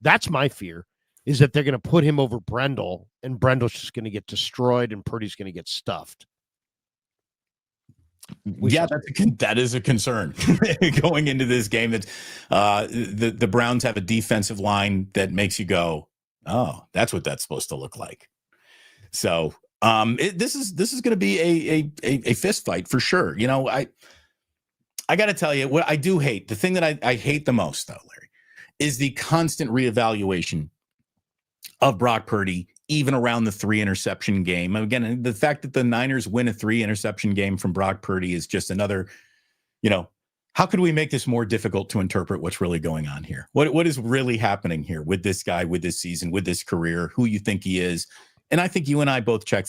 That's my fear, is that they're going to put him over Brendel, and Brendel's just going to get destroyed, and Purdy's going to get stuffed. That is a concern going into this game. That the Browns have a defensive line that makes you go, oh, that's what that's supposed to look like. So this is going to be a fist fight for sure. I got to tell you what I do hate. The thing that I hate the most, though, Larry, is the constant reevaluation of Brock Purdy, even around the 3 interception game. Again, the fact that the Niners win a 3 interception game from Brock Purdy is just another, how could we make this more difficult to interpret what's really going on here? What is really happening here with this guy, with this season, with this career, who you think he is? And I think you and I both check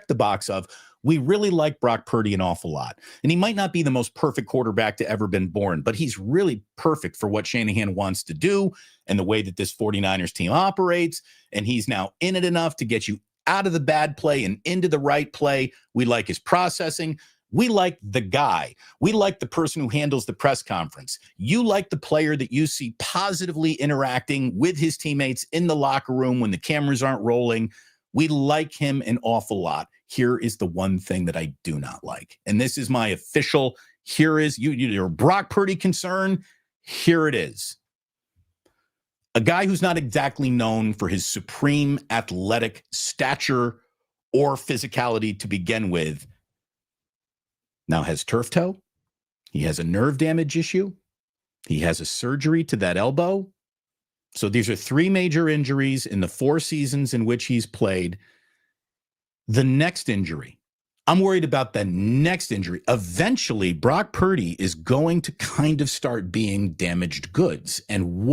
the box of, we really like Brock Purdy an awful lot. And he might not be the most perfect quarterback to ever been born, but he's really perfect for what Shanahan wants to do and the way that this 49ers team operates. And he's now in it enough to get you out of the bad play and into the right play. We like his processing. We like the guy. We like the person who handles the press conference. You like the player that you see positively interacting with his teammates in the locker room when the cameras aren't rolling. We like him an awful lot. Here is the one thing that I do not like. And this is my official, here is, your Brock Purdy concern. Here it is. A guy who's not exactly known for his supreme athletic stature or physicality to begin with, now has turf toe. He has a nerve damage issue. He has a surgery to that elbow. So these are 3 major injuries in the 4 seasons in which he's played. The next injury, I'm worried about the next injury. Eventually, Brock Purdy is going to kind of start being damaged goods. And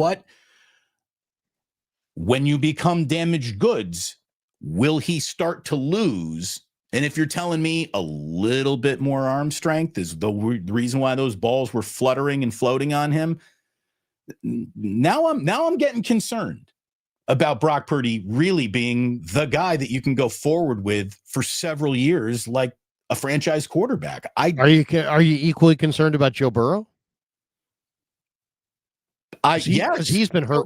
when you become damaged goods, will he start to lose? And if you're telling me a little bit more arm strength is the reason why those balls were fluttering and floating on him, now I'm getting concerned about Brock Purdy really being the guy that you can go forward with for several years, like a franchise quarterback. Are you equally concerned about Joe Burrow? Yes, because he's been hurt.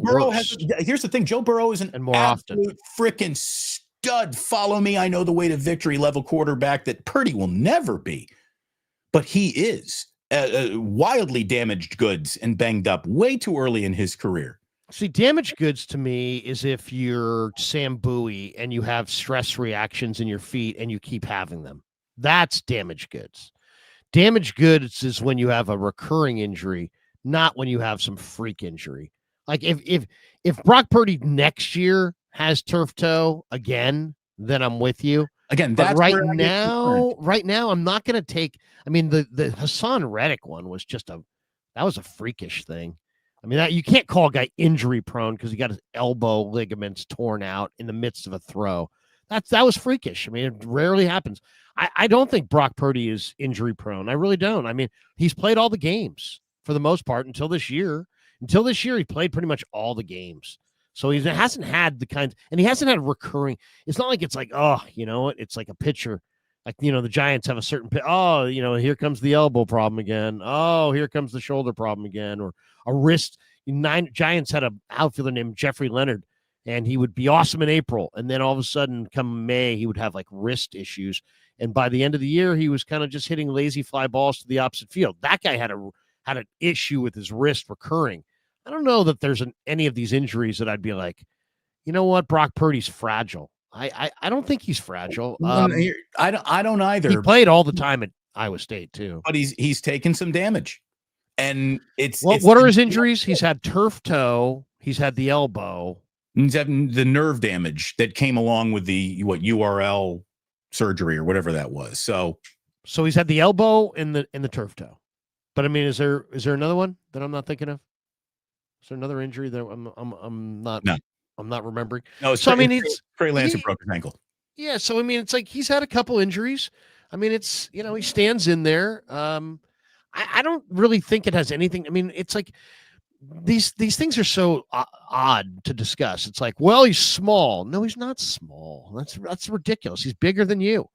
Here's the thing: Joe Burrow is an absolute freaking stud. Follow me. I know the way to victory level quarterback that Purdy will never be, but he is wildly damaged goods and banged up way too early in his career. See, damaged goods to me is if you're Sam Bowie and you have stress reactions in your feet and you keep having them. That's damaged goods. Damaged goods is when you have a recurring injury, not when you have some freak injury. Like if Brock Purdy next year has turf toe again, then I'm with you. Again, that's right now, I'm not going to take. I mean, the Hassan Reddick one was that was a freakish thing. I mean, you can't call a guy injury prone because he got his elbow ligaments torn out in the midst of a throw. That was freakish. I mean, it rarely happens. I don't think Brock Purdy is injury prone. I really don't. I mean, he's played all the games for the most part until this year. Until this year, he played pretty much all the games. So he hasn't had and he hasn't had recurring. It's not like it's like, oh, you know what? It's like a pitcher. Like, the Giants have a certain, here comes the elbow problem again. Oh, here comes the shoulder problem again. Or a wrist. Giants had an outfielder named Jeffrey Leonard, and he would be awesome in April. And then all of a sudden, come May, he would have like wrist issues. And by the end of the year, he was kind of just hitting lazy fly balls to the opposite field. That guy had an issue with his wrist recurring. I don't know that there's any of these injuries that I'd be like, you know what, Brock Purdy's fragile. I don't think he's fragile. I don't either. He played all the time at Iowa State too, but he's taken some damage. And what are his injuries? He's had turf toe. He's had the elbow. He's having the nerve damage that came along with the URL surgery or whatever that was. So he's had the elbow and the turf toe. But I mean, is there another one that I'm not thinking of? Is there another injury that I'm not remembering? No, so I mean, it's Trey Lance broke his ankle. Yeah, so I mean, it's like he's had a couple injuries. I mean, it's he stands in there. I don't really think it has anything. I mean, it's like these things are so odd to discuss. It's like, well, he's small. No, he's not small. That's ridiculous. He's bigger than you.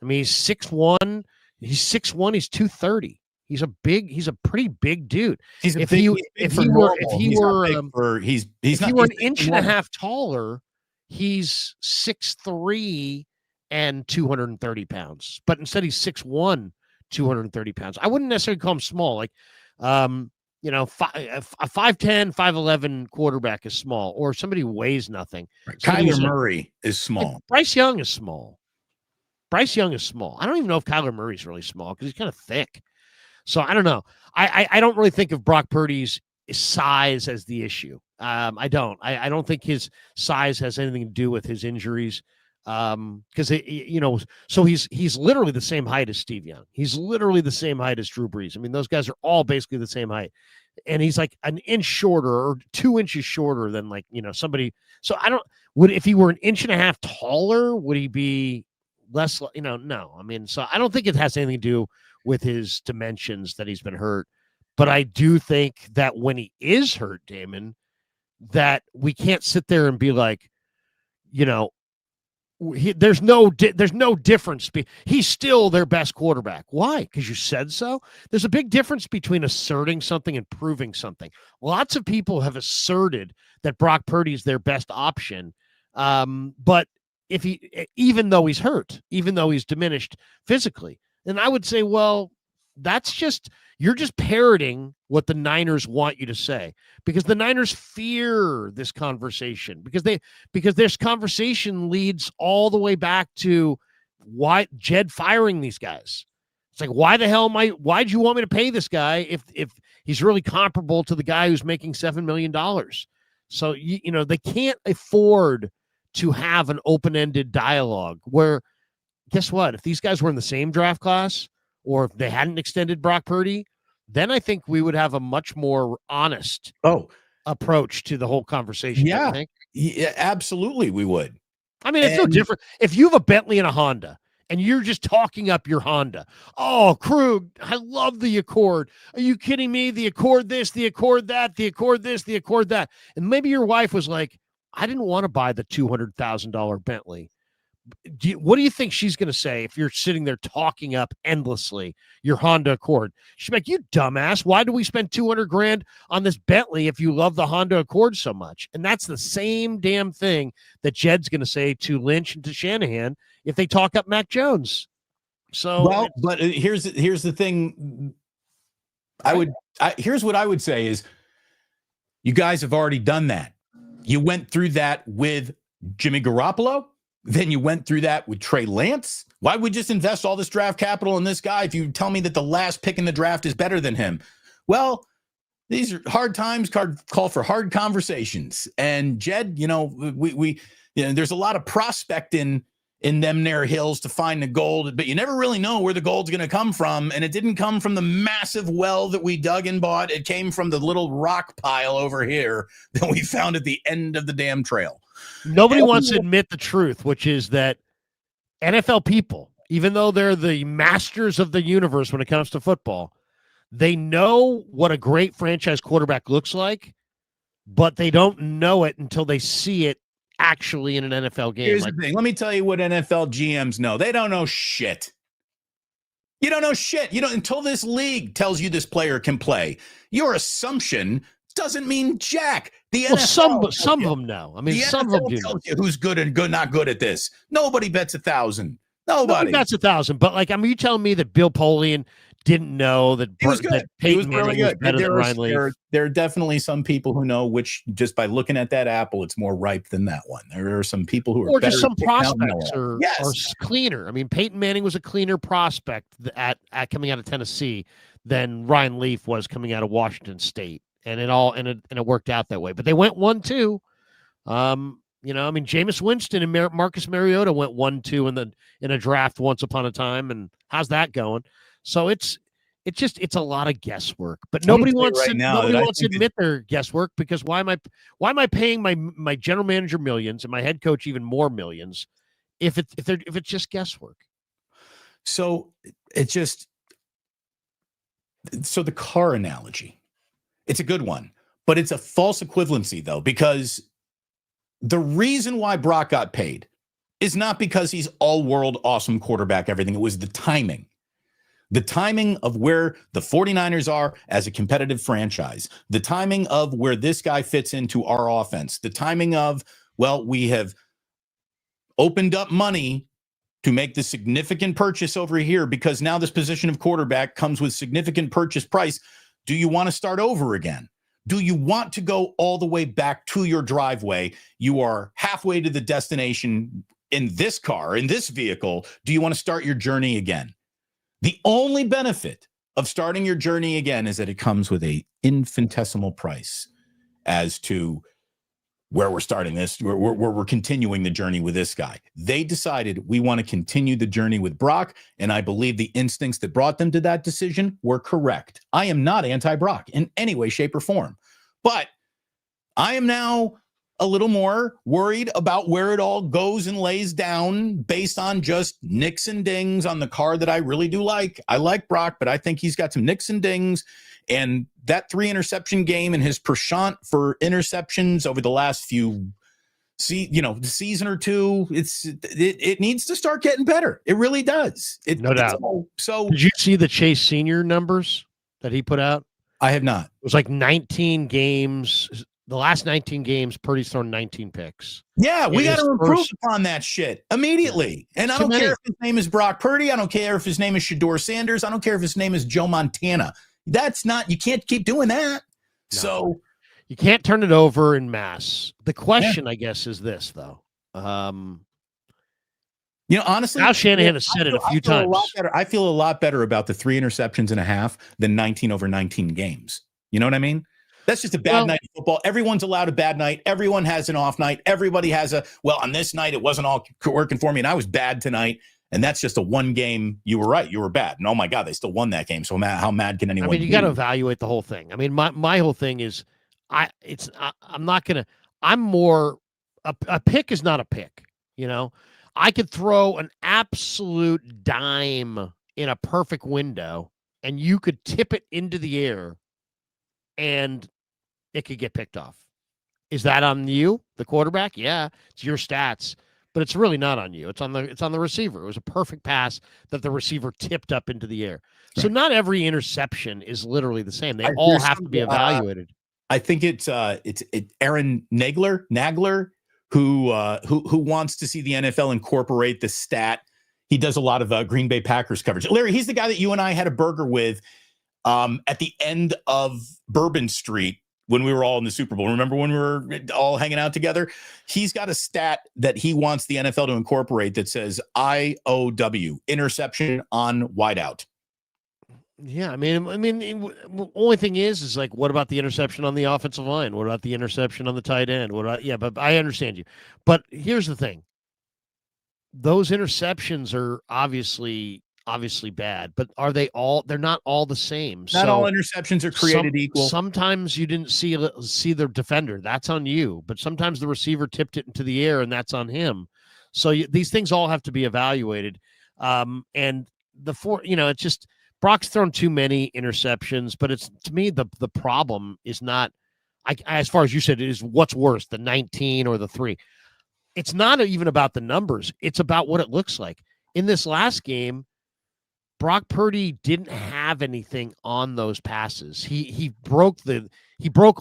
I mean, he's 6'1". He's 6'1". He's 230. He's a pretty big dude. If he were an inch and a half taller, he's 6'3" and 230 pounds. But instead, he's 6'1", 230 pounds. I wouldn't necessarily call him small. Like, a 5'10", 5'11" quarterback is small, or somebody who weighs nothing. Right. Kyler Murray is small. Like Bryce Young is small. I don't even know if Kyler Murray's really small because he's kind of thick. So I don't know. I don't really think of Brock Purdy's size as the issue. I don't. I don't think his size has anything to do with his injuries. Because so he's literally the same height as Steve Young. He's literally the same height as Drew Brees. I mean, those guys are all basically the same height, and he's like an inch shorter or 2 inches shorter than somebody. So if he were an inch and a half taller, would he be less? No. I mean, so I don't think it has anything to do with his dimensions that he's been hurt. But I do think that when he is hurt, Damon, that we can't sit there and be like, there's no difference. He's still their best quarterback. Why? Because you said so. There's a big difference between asserting something and proving something. Lots of people have asserted that Brock Purdy is their best option, but even though he's hurt, even though he's diminished physically, and I would say, well, you're just parroting what the Niners want you to say, because the Niners fear this conversation because this conversation leads all the way back to why Jed firing these guys. It's like, why'd you want me to pay this guy if he's really comparable to the guy who's making $7 million? So, they can't afford to have an open-ended dialogue where, guess what? If these guys were in the same draft class, or if they hadn't extended Brock Purdy, then I think we would have a much more honest approach to the whole conversation. Yeah, absolutely we would. I mean, it's no different. If you have a Bentley and a Honda, and you're just talking up your Honda, oh, Krug, I love the Accord. Are you kidding me? The Accord this, the Accord that, the Accord this, the Accord that. And maybe your wife was like, I didn't want to buy the $200,000 Bentley. What do you think she's going to say if you're sitting there talking up endlessly your Honda Accord? She's like, you dumbass. Why do we spend $200,000 on this Bentley if you love the Honda Accord so much? And that's the same damn thing that Jed's going to say to Lynch and to Shanahan if they talk up Mac Jones. So, but here's the thing. Here's what I would say is, you guys have already done that. You went through that with Jimmy Garoppolo. Then you went through that with Trey Lance. Why would we just invest all this draft capital in this guy if you tell me that the last pick in the draft is better than him? Well, these are hard times, call for hard conversations. And Jed, we there's a lot of prospecting in them there hills to find the gold, but you never really know where the gold's going to come from. And it didn't come from the massive well that we dug and bought. It came from the little rock pile over here that we found at the end of the damn trail. Nobody wants to admit the truth, which is that NFL people, even though they're the masters of the universe when it comes to football, they know what a great franchise quarterback looks like, but they don't know it until they see it actually in an NFL game. Here's the thing. Let me tell you what NFL GMs know. They don't know shit. You don't know shit. Until this league tells you this player can play. Your assumption doesn't mean jack. The NFL some of them know. I mean, some of them do know. Who's good and not good at this? Nobody bets 1,000. Nobody bets 1,000. But you telling me that Bill Polian didn't know that Peyton Manning was better than Ryan Leaf? There are definitely some people who know, which just by looking at that apple, it's more ripe than that one. There are some people who are or just some prospects are cleaner. I mean, Peyton Manning was a cleaner prospect at coming out of Tennessee than Ryan Leaf was coming out of Washington State. And it worked out that way. But they went 1-2. Jameis Winston and Marcus Mariota went 1-2 in a draft once upon a time. And how's that going? So it's a lot of guesswork. But nobody wants to admit their guesswork, because why am I paying my general manager millions and my head coach even more millions if it's just guesswork? So so the car analogy. It's a good one, but it's a false equivalency, though, because the reason why Brock got paid is not because he's all-world awesome quarterback, everything. It was the timing. The timing of where the 49ers are as a competitive franchise. The timing of where this guy fits into our offense. The timing of, we have opened up money to make the significant purchase over here because now this position of quarterback comes with significant purchase price. Do you want to start over again? Do you want to go all the way back to your driveway? You are halfway to the destination in this car, in this vehicle. Do you want to start your journey again? The only benefit of starting your journey again is that it comes with an infinitesimal price as to where we're starting this, where we're continuing the journey with this guy. They decided we want to continue the journey with Brock, and I believe the instincts that brought them to that decision were correct. I am not anti-Brock in any way, shape, or form, but I am now a little more worried about where it all goes and lays down based on just nicks and dings on the car that I really do like. I like Brock, but I think he's got some nicks and dings. And that 3 interception game and his penchant for interceptions over the last few See, the season or two, it needs to start getting better. It really does. No doubt. So did you see the Chase Senior numbers that he put out? I have not. It was like 19 games. The last 19 games, Purdy's thrown 19 picks. Yeah, we got to improve upon that shit immediately. Yeah. And I don't care if his name is Brock Purdy. I don't care if his name is Shedeur Sanders. I don't care if his name is Joe Montana. You can't keep doing that. No. So you can't turn it over in mass. The question, I guess, is this, though. Honestly, Al Shanahan has said it a few times. I feel a lot better about the 3 interceptions and a half than 19 over 19 games. You know what I mean? That's just a bad night of football. Everyone's allowed a bad night. Everyone has an off night. Everybody has on this night, it wasn't all working for me, and I was bad tonight. And that's just a one game. You were right. You were bad. And oh my God, they still won that game. So how mad can anyone be? You got to evaluate the whole thing. I mean, my whole thing is I'm more a pick is not a pick. I could throw an absolute dime in a perfect window and you could tip it into the air and it could get picked off. Is that on you, the quarterback? Yeah, it's your stats, but it's really not on you. It's on the receiver. It was a perfect pass that the receiver tipped up into the air. Right. So not every interception is literally the same. They all have to be evaluated. I think it's Aaron Nagler who wants to see the NFL incorporate the stat. He does a lot of Green Bay Packers coverage. Larry, he's the guy that you and I had a burger with at the end of Bourbon Street when we were all in the Super Bowl. Remember when we were all hanging out together? He's got a stat that he wants the NFL to incorporate that says IOW, interception on wideout. Yeah, I mean, only thing is like, what about the interception on the offensive line? What about the interception on the tight end? But I understand you. But here's the thing. Those interceptions are obviously bad, but are they all? They're not all the same. Not all interceptions are created equal. Sometimes you didn't see the defender. That's on you. But sometimes the receiver tipped it into the air, and that's on him. So these things all have to be evaluated. And it's just Brock's thrown too many interceptions. But it's, to me, the problem is not, as far as you said, it is what's worse, the 19 or the 3. It's not even about the numbers. It's about what it looks like. In this last game, Brock Purdy didn't have anything on those passes. He broke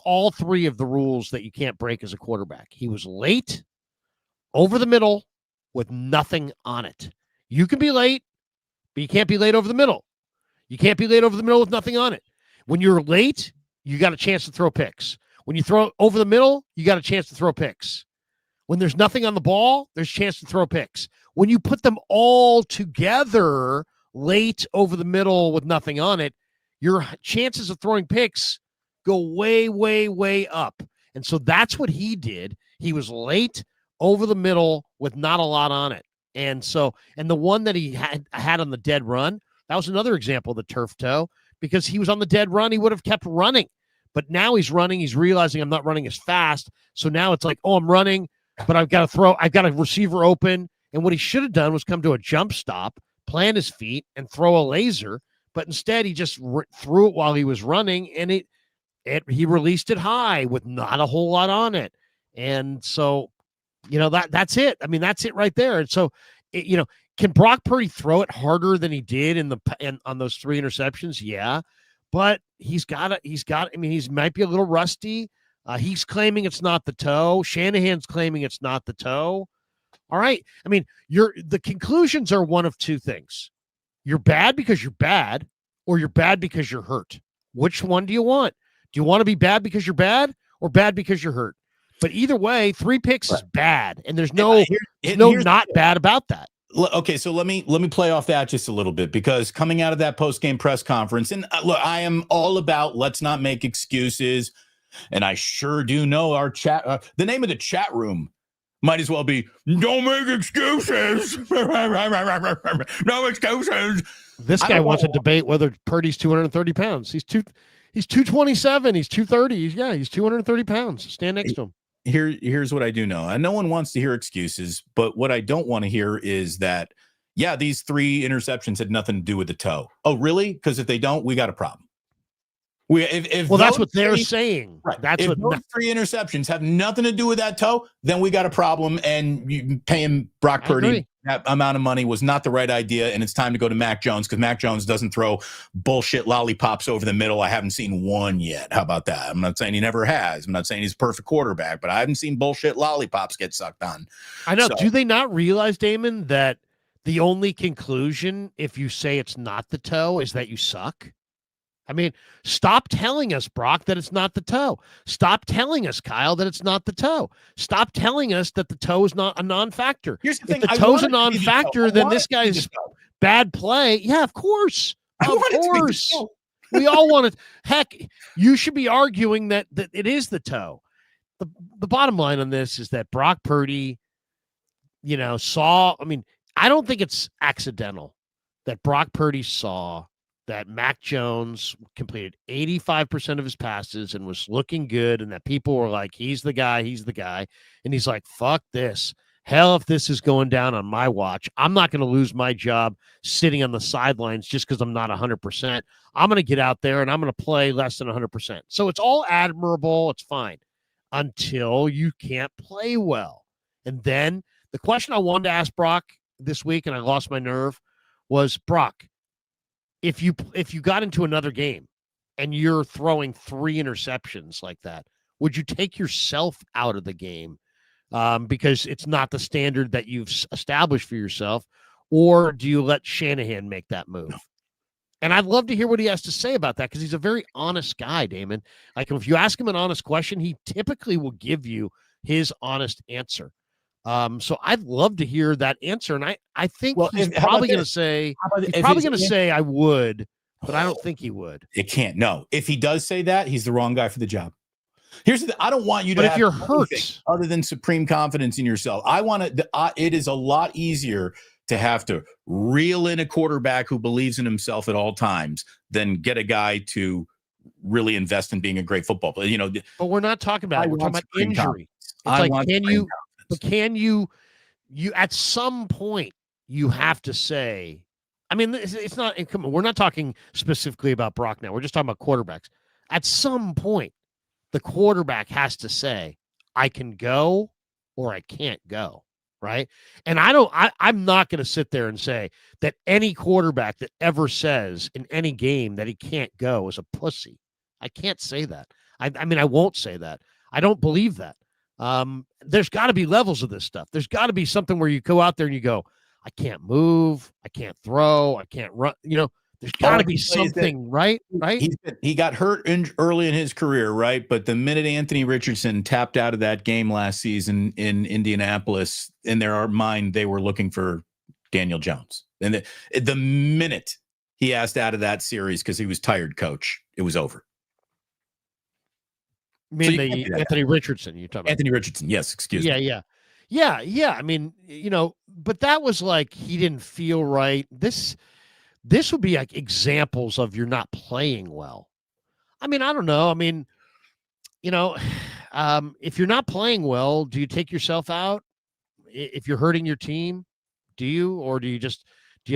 all 3 of the rules that you can't break as a quarterback. He was late, over the middle, with nothing on it. You can be late, but you can't be late over the middle. You can't be late over the middle with nothing on it. When you're late, you got a chance to throw picks. When you throw over the middle, you got a chance to throw picks. When there's nothing on the ball, there's a chance to throw picks. When you put them all together, late over the middle with nothing on it, your chances of throwing picks go way, way, way up. And so that's what he did. He was late over the middle with not a lot on it. And the one that he had on the dead run, that was another example of the turf toe, because he was on the dead run. He would have kept running, but now he's running. He's realizing I'm not running as fast. So now it's like, I'm running, but I've got a receiver open. And what he should have done was come to a jump stop, plant his feet, and throw a laser. But instead, he just threw it while he was running, and he released it high with not a whole lot on it. And so, that's it. I mean, that's it right there. And so, can Brock Purdy throw it harder than he did on those 3 interceptions? Yeah, but he might be a little rusty. He's claiming it's not the toe. Shanahan's claiming it's not the toe. All right. I mean, the conclusions are one of 2 things. You're bad because you're bad, or you're bad because you're hurt. Which one do you want? Do you want to be bad because you're bad, or bad because you're hurt? But either way, 3 picks is bad, and there's no not bad about that. Okay, so let me play off that just a little bit, because coming out of that post-game press conference, and look, I am all about let's not make excuses, and I sure do know our chat. The name of the chat room might as well be "Don't make excuses." No excuses. This guy wants to debate whether Purdy's 230 pounds. He's 227. He's 230. He's 230 pounds. Stand next to him. Here's what I do know. And no one wants to hear excuses, but what I don't want to hear is that, these 3 interceptions had nothing to do with the toe. Oh, really? Because if they don't, we got a problem. If Well, that's what they're three, saying. right. That's if what those 3 interceptions have nothing to do with that toe, then we got a problem. And you paying Brock Purdy that amount of money was not the right idea. And it's time to go to Mac Jones, because Mac Jones doesn't throw bullshit lollipops over the middle. I haven't seen one yet. How about that? I'm not saying he never has. I'm not saying he's a perfect quarterback, but I haven't seen bullshit lollipops get sucked on. I know. So, do they not realize, Damon, that the only conclusion, if you say it's not the toe, is that you suck? I mean, stop telling us, Brock, that it's not the toe. Stop telling us, Kyle, that it's not the toe. Stop telling us that the toe is not a non-factor. Here's the thing. If the toe's a non-factor, then this guy's bad play. Yeah, of course. Of course. We all want it. Heck, you should be arguing that it is the toe. The bottom line on this is that Brock Purdy, saw. I mean, I don't think it's accidental that Brock Purdy saw that Mac Jones completed 85% of his passes and was looking good, and that people were like, he's the guy. And he's like, fuck this. Hell, if this is going down on my watch, I'm not going to lose my job sitting on the sidelines just because I'm not 100%. I'm going to get out there and I'm going to play less than 100%. So it's all admirable. It's fine until you can't play well. And then the question I wanted to ask Brock this week, and I lost my nerve, was, Brock, if you got into another game and you're throwing 3 interceptions like that, would you take yourself out of the game because it's not the standard that you've established for yourself, or do you let Shanahan make that move? And I'd love to hear what he has to say about that, because he's a very honest guy, Damon. Like, if you ask him an honest question, he typically will give you his honest answer. So I'd love to hear that answer. And I think he's probably going to say, I would, but I don't think he would. It can't. No. If he does say that, he's the wrong guy for the job. Here's the thing. I don't want you to have, if you're hurt, other than supreme confidence in yourself. I want to, it is a lot easier to have to reel in a quarterback who believes in himself at all times than get a guy to really invest in being a great football player. But we're not talking about it. We're talking about injury. Can you at some point you have to say, I mean, it's not, come on, we're not talking specifically about Brock now. We're just talking about quarterbacks. At some point, the quarterback has to say, I can go or I can't go. Right. And I'm not going to sit there and say that any quarterback that ever says in any game that he can't go is a pussy. I can't say that. I mean, I won't say that. I don't believe that. There's got to be levels of this stuff. There's got to be something where you go out there and you go, I can't move, I can't throw, I can't run. There's got to be something, right? He got hurt early in his career, right? But the minute Anthony Richardson tapped out of that game last season in Indianapolis, in their mind, they were looking for Daniel Jones. And the minute he asked out of that series because he was tired, coach, it was over. I mean, Anthony Richardson, you're talking about. Anthony Richardson, yes, excuse me. Yeah. I mean, but that was like he didn't feel right. This would be like examples of you're not playing well. I mean, I don't know. I mean, if you're not playing well, do you take yourself out? If you're hurting your team, do you? Or do you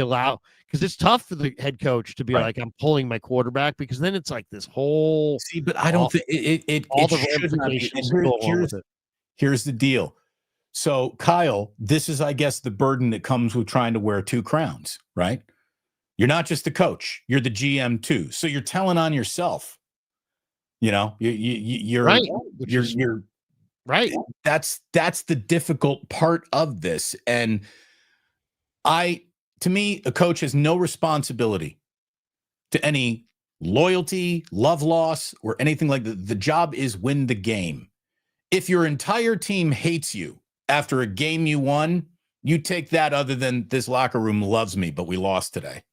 allow? Because it's tough for the head coach to be like, I'm pulling my quarterback, because then it's like this whole. See, but I don't think it should not be. Here's the deal. So, Kyle, this is, I guess, the burden that comes with trying to wear 2 crowns, right? You're not just the coach, you're the GM too. So you're telling on yourself. You're right. You're right. That's the difficult part of this. And to me, a coach has no responsibility to any loyalty, love loss, or anything like that. The job is win the game. If your entire team hates you after a game you won, you take that other than this locker room loves me, but we lost today.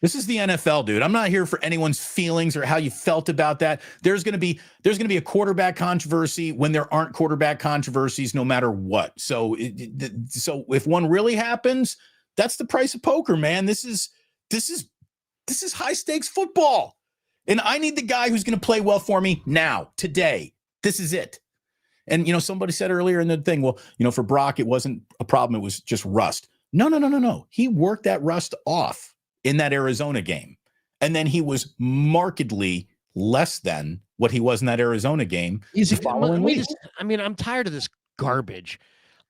This is the NFL, dude. I'm not here for anyone's feelings or how you felt about that. There's going to be a quarterback controversy when there aren't quarterback controversies, no matter what. So if one really happens, that's the price of poker, man. This is high stakes football. And I need the guy who's going to play well for me now, today. This is it. And, somebody said earlier in the thing, well, for Brock, it wasn't a problem. It was just rust. No. He worked that rust off in that Arizona game. And then he was markedly less than what he was in that Arizona game. I'm tired of this garbage.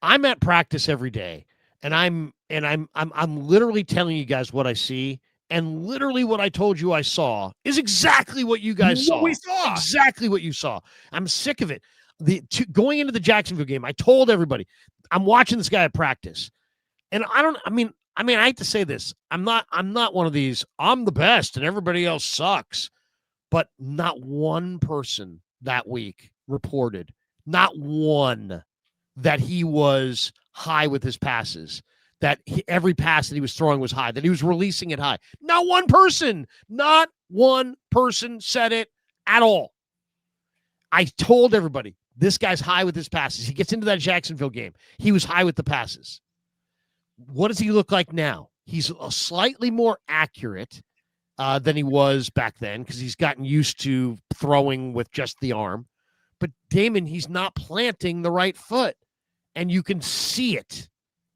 I'm at practice every day, and I'm literally telling you guys what I see, and literally what I told you I saw is exactly what you guys saw. We saw exactly what you saw. I'm sick of it. Going into the Jacksonville game, I told everybody I'm watching this guy at practice, and I hate to say this. I'm not one of these. I'm the best, and everybody else sucks. But not one person that week reported, not one, that he was high with his passes, that every pass that he was throwing was high, that he was releasing it high. Not one person said it at all. I told everybody, this guy's high with his passes. He gets into that Jacksonville game. He was high with the passes. What does he look like now? He's slightly more accurate than he was back then because he's gotten used to throwing with just the arm. But Damon, he's not planting the right foot, and you can see it.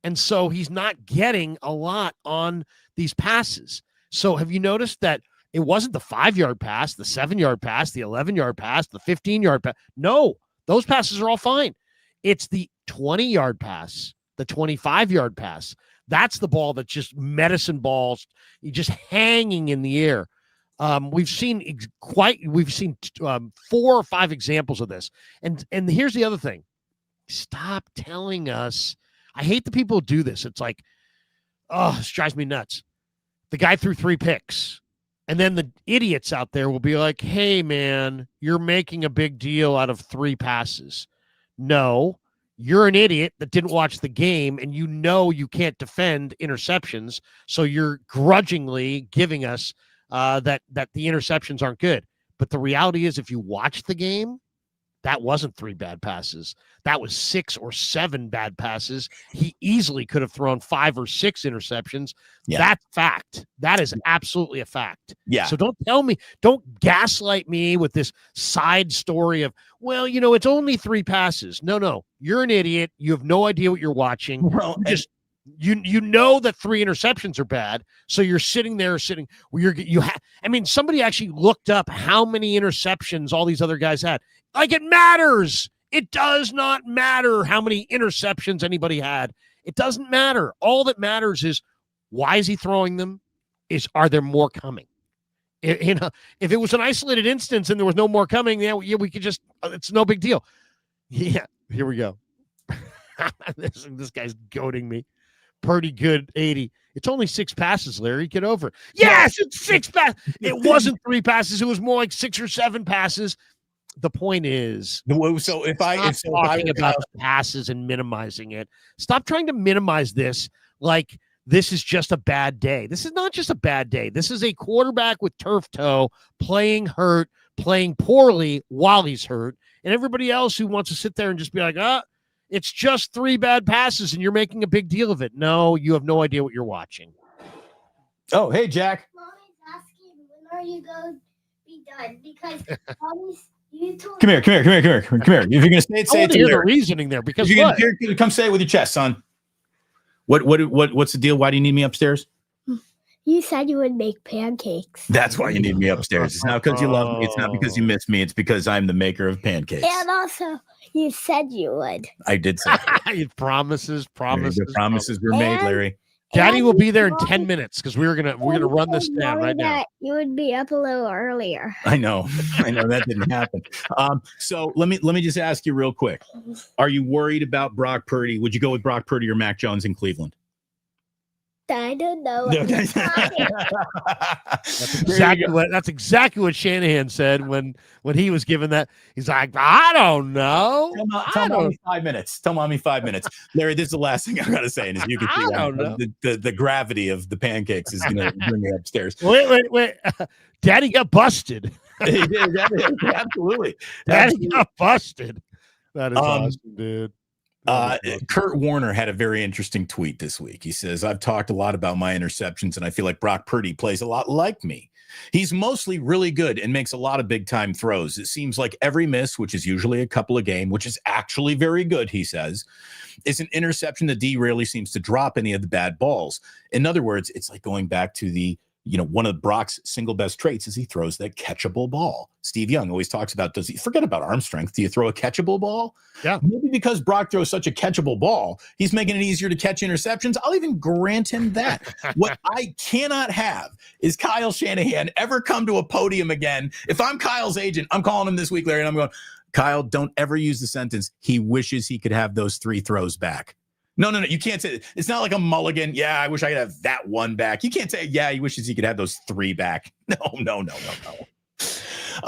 And so he's not getting a lot on these passes. So have you noticed that it wasn't the 5-yard pass, the 7-yard pass, the 11-yard pass, the 15-yard pass? No, those passes are all fine. It's the 20-yard pass, the 25-yard pass. That's the ball that's just medicine balls, just hanging in the air. We've seen 4 or 5 examples of this. And here's the other thing. Stop telling us. I hate the people who do this. It's like, oh, this drives me nuts. The guy threw 3 picks. And then the idiots out there will be like, hey, man, you're making a big deal out of 3 passes. No. You're an idiot that didn't watch the game, and you know you can't defend interceptions, so you're grudgingly giving us that the interceptions aren't good. But the reality is, if you watch the game, that wasn't 3 bad passes. That was 6 or 7 bad passes. He easily could have thrown 5 or 6 interceptions. Yeah. That's fact. That is absolutely a fact. Yeah. So don't gaslight me with this side story of, well, it's only 3 passes. No, you're an idiot. You have no idea what you're watching. Well, you know that 3 interceptions are bad, so you're sitting there somebody actually looked up how many interceptions all these other guys had. Like, it matters. It does not matter how many interceptions anybody had. It doesn't matter. All that matters is, why is he throwing them? Are there more coming? If it was an isolated instance and there was no more coming, we could just, it's no big deal. Yeah, here we go. This guy's goading me. Purdy good 80. It's only 6 passes, Larry. Get over it. Yes, it's 6 passes. It wasn't 3 passes. It was more like 6 or 7 passes. The point is, so if I talking about passes and minimizing it, stop trying to minimize this like this is just a bad day. This is not just a bad day. This is a quarterback with turf toe playing hurt, playing poorly while he's hurt, and everybody else who wants to sit there and just be like, it's just 3 bad passes and you're making a big deal of it. No, you have no idea what you're watching. Oh, hey, Jack. Mommy's asking, when are you going to be done? Because Mommy's... Come here. If you're gonna say it, say it. Here's the reasoning there, because come say it with your chest, son. What's the deal? Why do you need me upstairs? You said you would make pancakes. That's why you need me upstairs. It's not because you love me. It's not because you miss me. It's because I'm the maker of pancakes. And also, you said you would. I did say that. Promises were made, Larry. Daddy will be there in 10 minutes because we're gonna run this down right now. You would be up a little earlier. I know that didn't happen. So let me just ask you real quick. Are you worried about Brock Purdy? Would you go with Brock Purdy or Mac Jones in Cleveland? I don't know. That's exactly what Shanahan said when he was given that. He's like, I don't know. Tell mommy 5 minutes. Tell mommy 5 minutes. Larry, this is the last thing I gotta say, and as you can see, the gravity of the pancakes is gonna bring me upstairs. Wait. Daddy got busted. He did. Absolutely. Daddy got busted. That is awesome, dude. Kurt Warner had a very interesting tweet this week. He says, I've talked a lot about my interceptions, and I feel like Brock Purdy plays a lot like me. He's mostly really good and makes a lot of big time throws. It seems like every miss, which is usually a couple a game, which is actually very good, he says, is an interception. The D rarely seems to drop any of the bad balls. In other words, it's like going back to the one of Brock's single best traits is he throws that catchable ball. Steve Young always talks about, does he forget about arm strength? Do you throw a catchable ball? Yeah. Maybe because Brock throws such a catchable ball, he's making it easier to catch interceptions. I'll even grant him that. What I cannot have is Kyle Shanahan ever come to a podium again. If I'm Kyle's agent, I'm calling him this week, Larry, and I'm going, Kyle, don't ever use the sentence, he wishes he could have those 3 throws back. No. You can't say it. It's not like a mulligan. Yeah, I wish I could have that one back. You can't say, yeah, he wishes he could have those 3 back. No.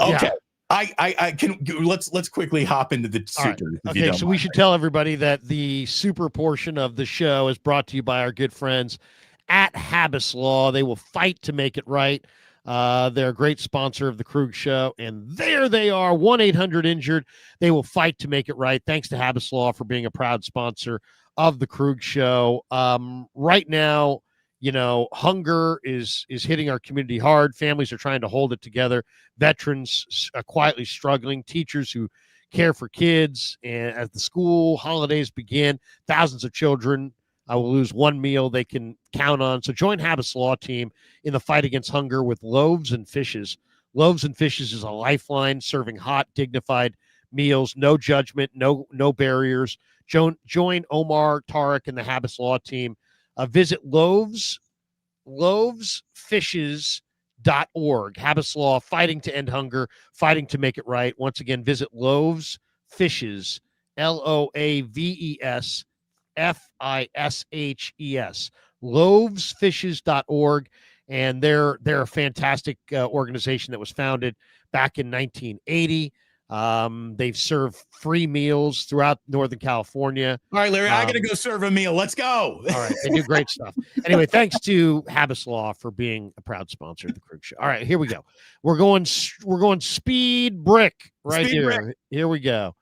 Okay. Yeah. I can let's quickly hop into the super. Right. Okay, so we should tell everybody that the super portion of the show is brought to you by our good friends at Habas Law. They will fight to make it right. They're a great sponsor of the Krueger Show, and there they are, 1-800-INJURED. They will fight to make it right. Thanks to Habas Law for being a proud sponsor of the Krueger Show. Right now, hunger is hitting our community hard. Families are trying to hold it together. Veterans are quietly struggling. Teachers who care for kids, and as the school holidays begin, thousands of children will lose one meal they can count on. So join Habas Law team in the fight against hunger with Loaves and Fishes. Loaves and Fishes is a lifeline serving hot, dignified meals, no judgment, no barriers. Join Omar, Tarek, and the Habas Law team. Visit loavesfishes.org. Habas Law, fighting to end hunger, fighting to make it right. Once again, visit Loaves Fishes, LOAVES FISHES, loavesfishes.org. And they're a fantastic organization that was founded back in 1980. They've served free meals throughout Northern California. All right, Larry, I got to go serve a meal. Let's go. All right. They do great stuff. Anyway, thanks to Habas Law for being a proud sponsor of the Krueger Show. All right, here we go. We're going speed brick right Speed here. brick. Here we go.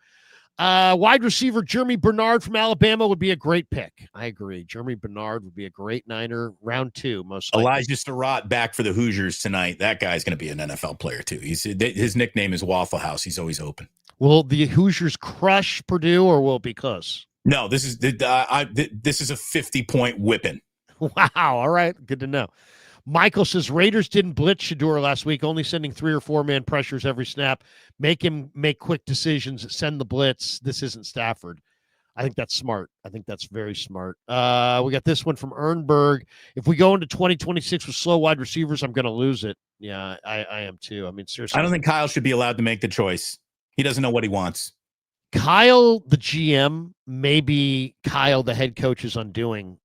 Wide receiver Jeremy Bernard from Alabama would be a great pick. I agree. Jeremy Bernard would be a great Niner, round 2, most likely. Elijah Surratt back for the Hoosiers tonight. That guy's going to be an NFL player too. His nickname is Waffle House. He's always open. Will the Hoosiers crush Purdue, or will it be close? No, this is a 50-point whipping. Wow. All right. Good to know. Michael says Raiders didn't blitz Shador last week, only sending 3 or 4 man pressures every snap. Make him make quick decisions, send the blitz. This isn't Stafford. I think that's smart. I think that's very smart. We got this one from Ernberg. If we go into 2026 with slow wide receivers, I'm going to lose it. Yeah, I am too. I mean, seriously. I don't think Kyle should be allowed to make the choice. He doesn't know what he wants. Kyle, the GM, maybe Kyle, the head coach, is undoing.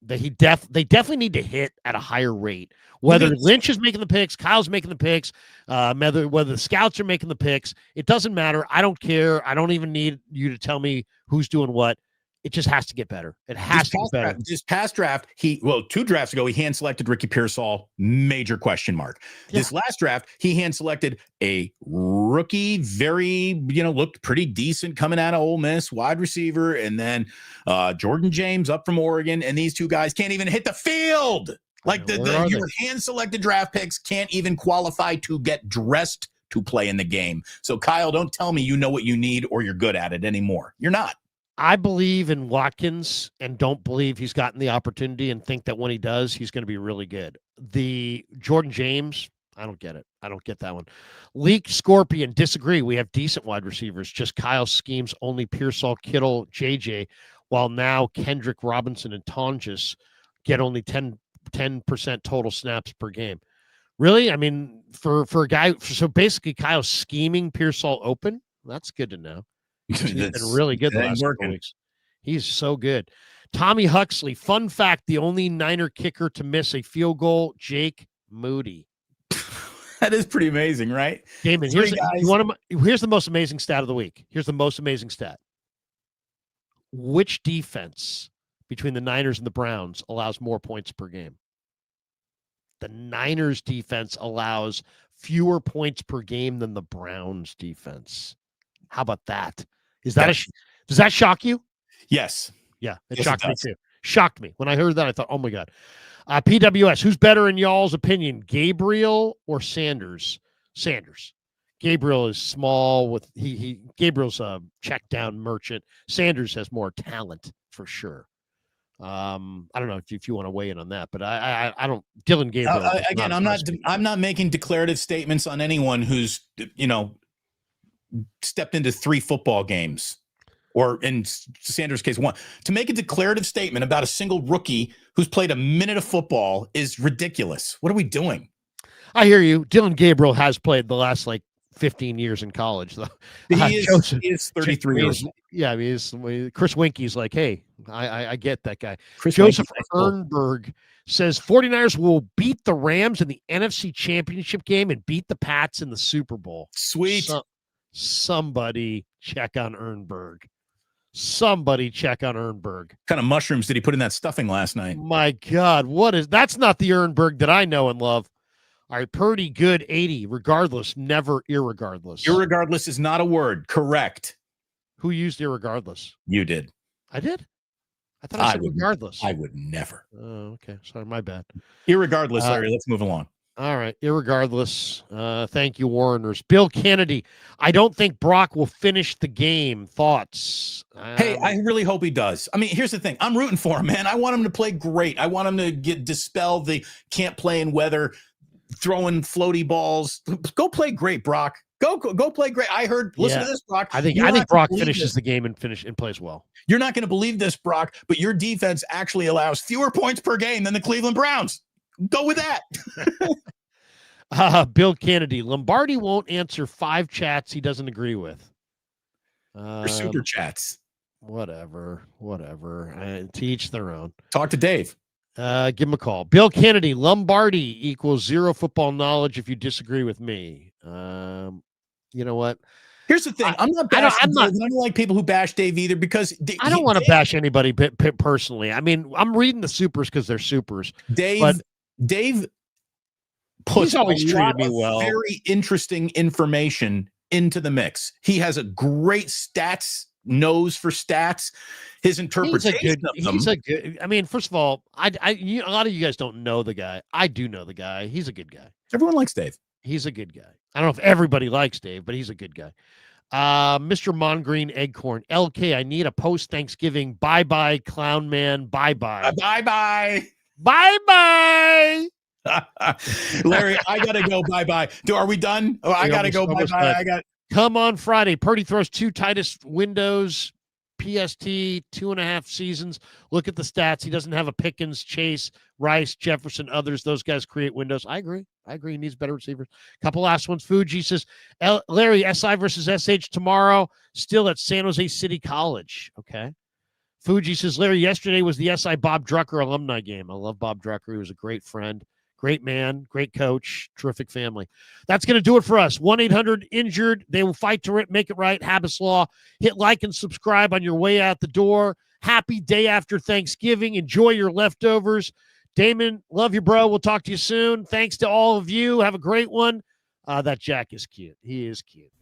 They definitely need to hit at a higher rate. Whether Lynch is making the picks, Kyle's making the picks, whether the scouts are making the picks, it doesn't matter. I don't care. I don't even need you to tell me who's doing what. It just has to get better. It has to get better. This past draft, 2 drafts ago, he hand selected Ricky Pearsall, major question mark. Yeah. This last draft, he hand selected a rookie, very, looked pretty decent coming out of Ole Miss, wide receiver, and then Jordan James up from Oregon, and these 2 guys can't even hit the field. Like your hand selected draft picks can't even qualify to get dressed to play in the game. So Kyle, don't tell me you know what you need or you're good at it anymore. You're not. I believe in Watkins and don't believe he's gotten the opportunity and think that when he does, he's going to be really good. The Jordan James, I don't get it. I don't get that one. Leak Scorpion, disagree. We have decent wide receivers. Just Kyle schemes only Pearsall, Kittle, JJ, while now Kendrick, Robinson, and Tonjes get only 10% total snaps per game. Really? I mean, for a guy, so basically Kyle's scheming Pearsall open. That's good to know. He's been really good the last couple weeks. He's so good. Tommy Huxley, fun fact, the only Niner kicker to miss a field goal, Jake Moody. That is pretty amazing, right? Damon, here's the most amazing stat of the week. Here's the most amazing stat. Which defense between the Niners and the Browns allows more points per game? The Niners defense allows fewer points per game than the Browns defense. How about that? Does that shock you? Yes. Yeah, it shocked me too. Shocked me. When I heard that, I thought, oh my God. PWS, who's better in y'all's opinion, Gabriel or Sanders? Sanders. Gabriel is small with Gabriel's a check down merchant. Sanders has more talent for sure. I don't know if you want to weigh in on that, but I don't. Dylan Gabriel. Again, I'm not making declarative statements on anyone who's stepped into 3 football games, or in Sanders' case, 1. To make a declarative statement about a single rookie who's played a minute of football is ridiculous. What are we doing? I hear you. Dylan Gabriel has played the last 15 years in college, though. He is 33 years old. Yeah, I mean, Chris Winky's like, hey, I get that guy. Chris Joseph Winky, Ernberg says 49ers will beat the Rams in the NFC Championship game and beat the Pats in the Super Bowl. Sweet. Somebody check on Ernberg. Somebody check on Ernberg. What kind of mushrooms did he put in that stuffing last night? My God, that's not the Ernberg that I know and love. All right, Purdy, good 80. Regardless, never irregardless. Irregardless is not a word. Correct. Who used irregardless? You did. I did? I thought I said regardless. I would never. Oh, okay. Sorry, my bad. Irregardless, Larry, let's move along. All right. Irregardless. Thank you, Warreners. Bill Kennedy. I don't think Brock will finish the game. Thoughts? Hey, I really hope he does. I mean, here's the thing. I'm rooting for him, man. I want him to play great. I want him to dispel the can't play in weather, throwing floaty balls. Go play great, Brock. Go play great. I heard. Listen to this, Brock. I think Brock finishes the game and plays well. You're not going to believe this, Brock, but your defense actually allows fewer points per game than the Cleveland Browns. Go with that. Bill Kennedy. Lombardi won't answer 5 chats he doesn't agree with. Or super chats. Whatever. To each their own. Talk to Dave. Give him a call. Bill Kennedy. Lombardi equals 0 football knowledge if you disagree with me. You know what? Here's the thing. I'm not bashing Dave. I don't like people who bash Dave either, because I don't want to bash anybody personally. I mean, I'm reading the supers because they're supers. Dave puts always treated me well. Very interesting information into the mix. He has a great nose for stats. His interpretation of them. He's a good. I mean, first of all, a lot of you guys don't know the guy. I do know the guy. He's a good guy. Everyone likes Dave. He's a good guy. I don't know if everybody likes Dave, but he's a good guy. Mr. Mongreen Eggcorn. LK, I need a post-Thanksgiving bye-bye clown man. Bye-bye. Bye-bye. Bye-bye. Larry, I got to go bye-bye. Are we done? Oh, I got to go bye-bye. Come on Friday. Purdy throws 2 tightest windows. PST, 2.5 seasons. Look at the stats. He doesn't have a Pickens, Chase, Rice, Jefferson, others. Those guys create windows. I agree. He needs better receivers. Couple last ones. Fuji says, Larry, SI versus SH tomorrow, still at San Jose City College. Okay. Fuji says, Larry, yesterday was the SI Bob Drucker alumni game. I love Bob Drucker. He was a great friend, great man, great coach, terrific family. That's going to do it for us. 1-800-INJURED. They will fight to make it right. Habas Law. Hit like and subscribe on your way out the door. Happy day after Thanksgiving. Enjoy your leftovers. Damon, love you, bro. We'll talk to you soon. Thanks to all of you. Have a great one. That Jack is cute. He is cute.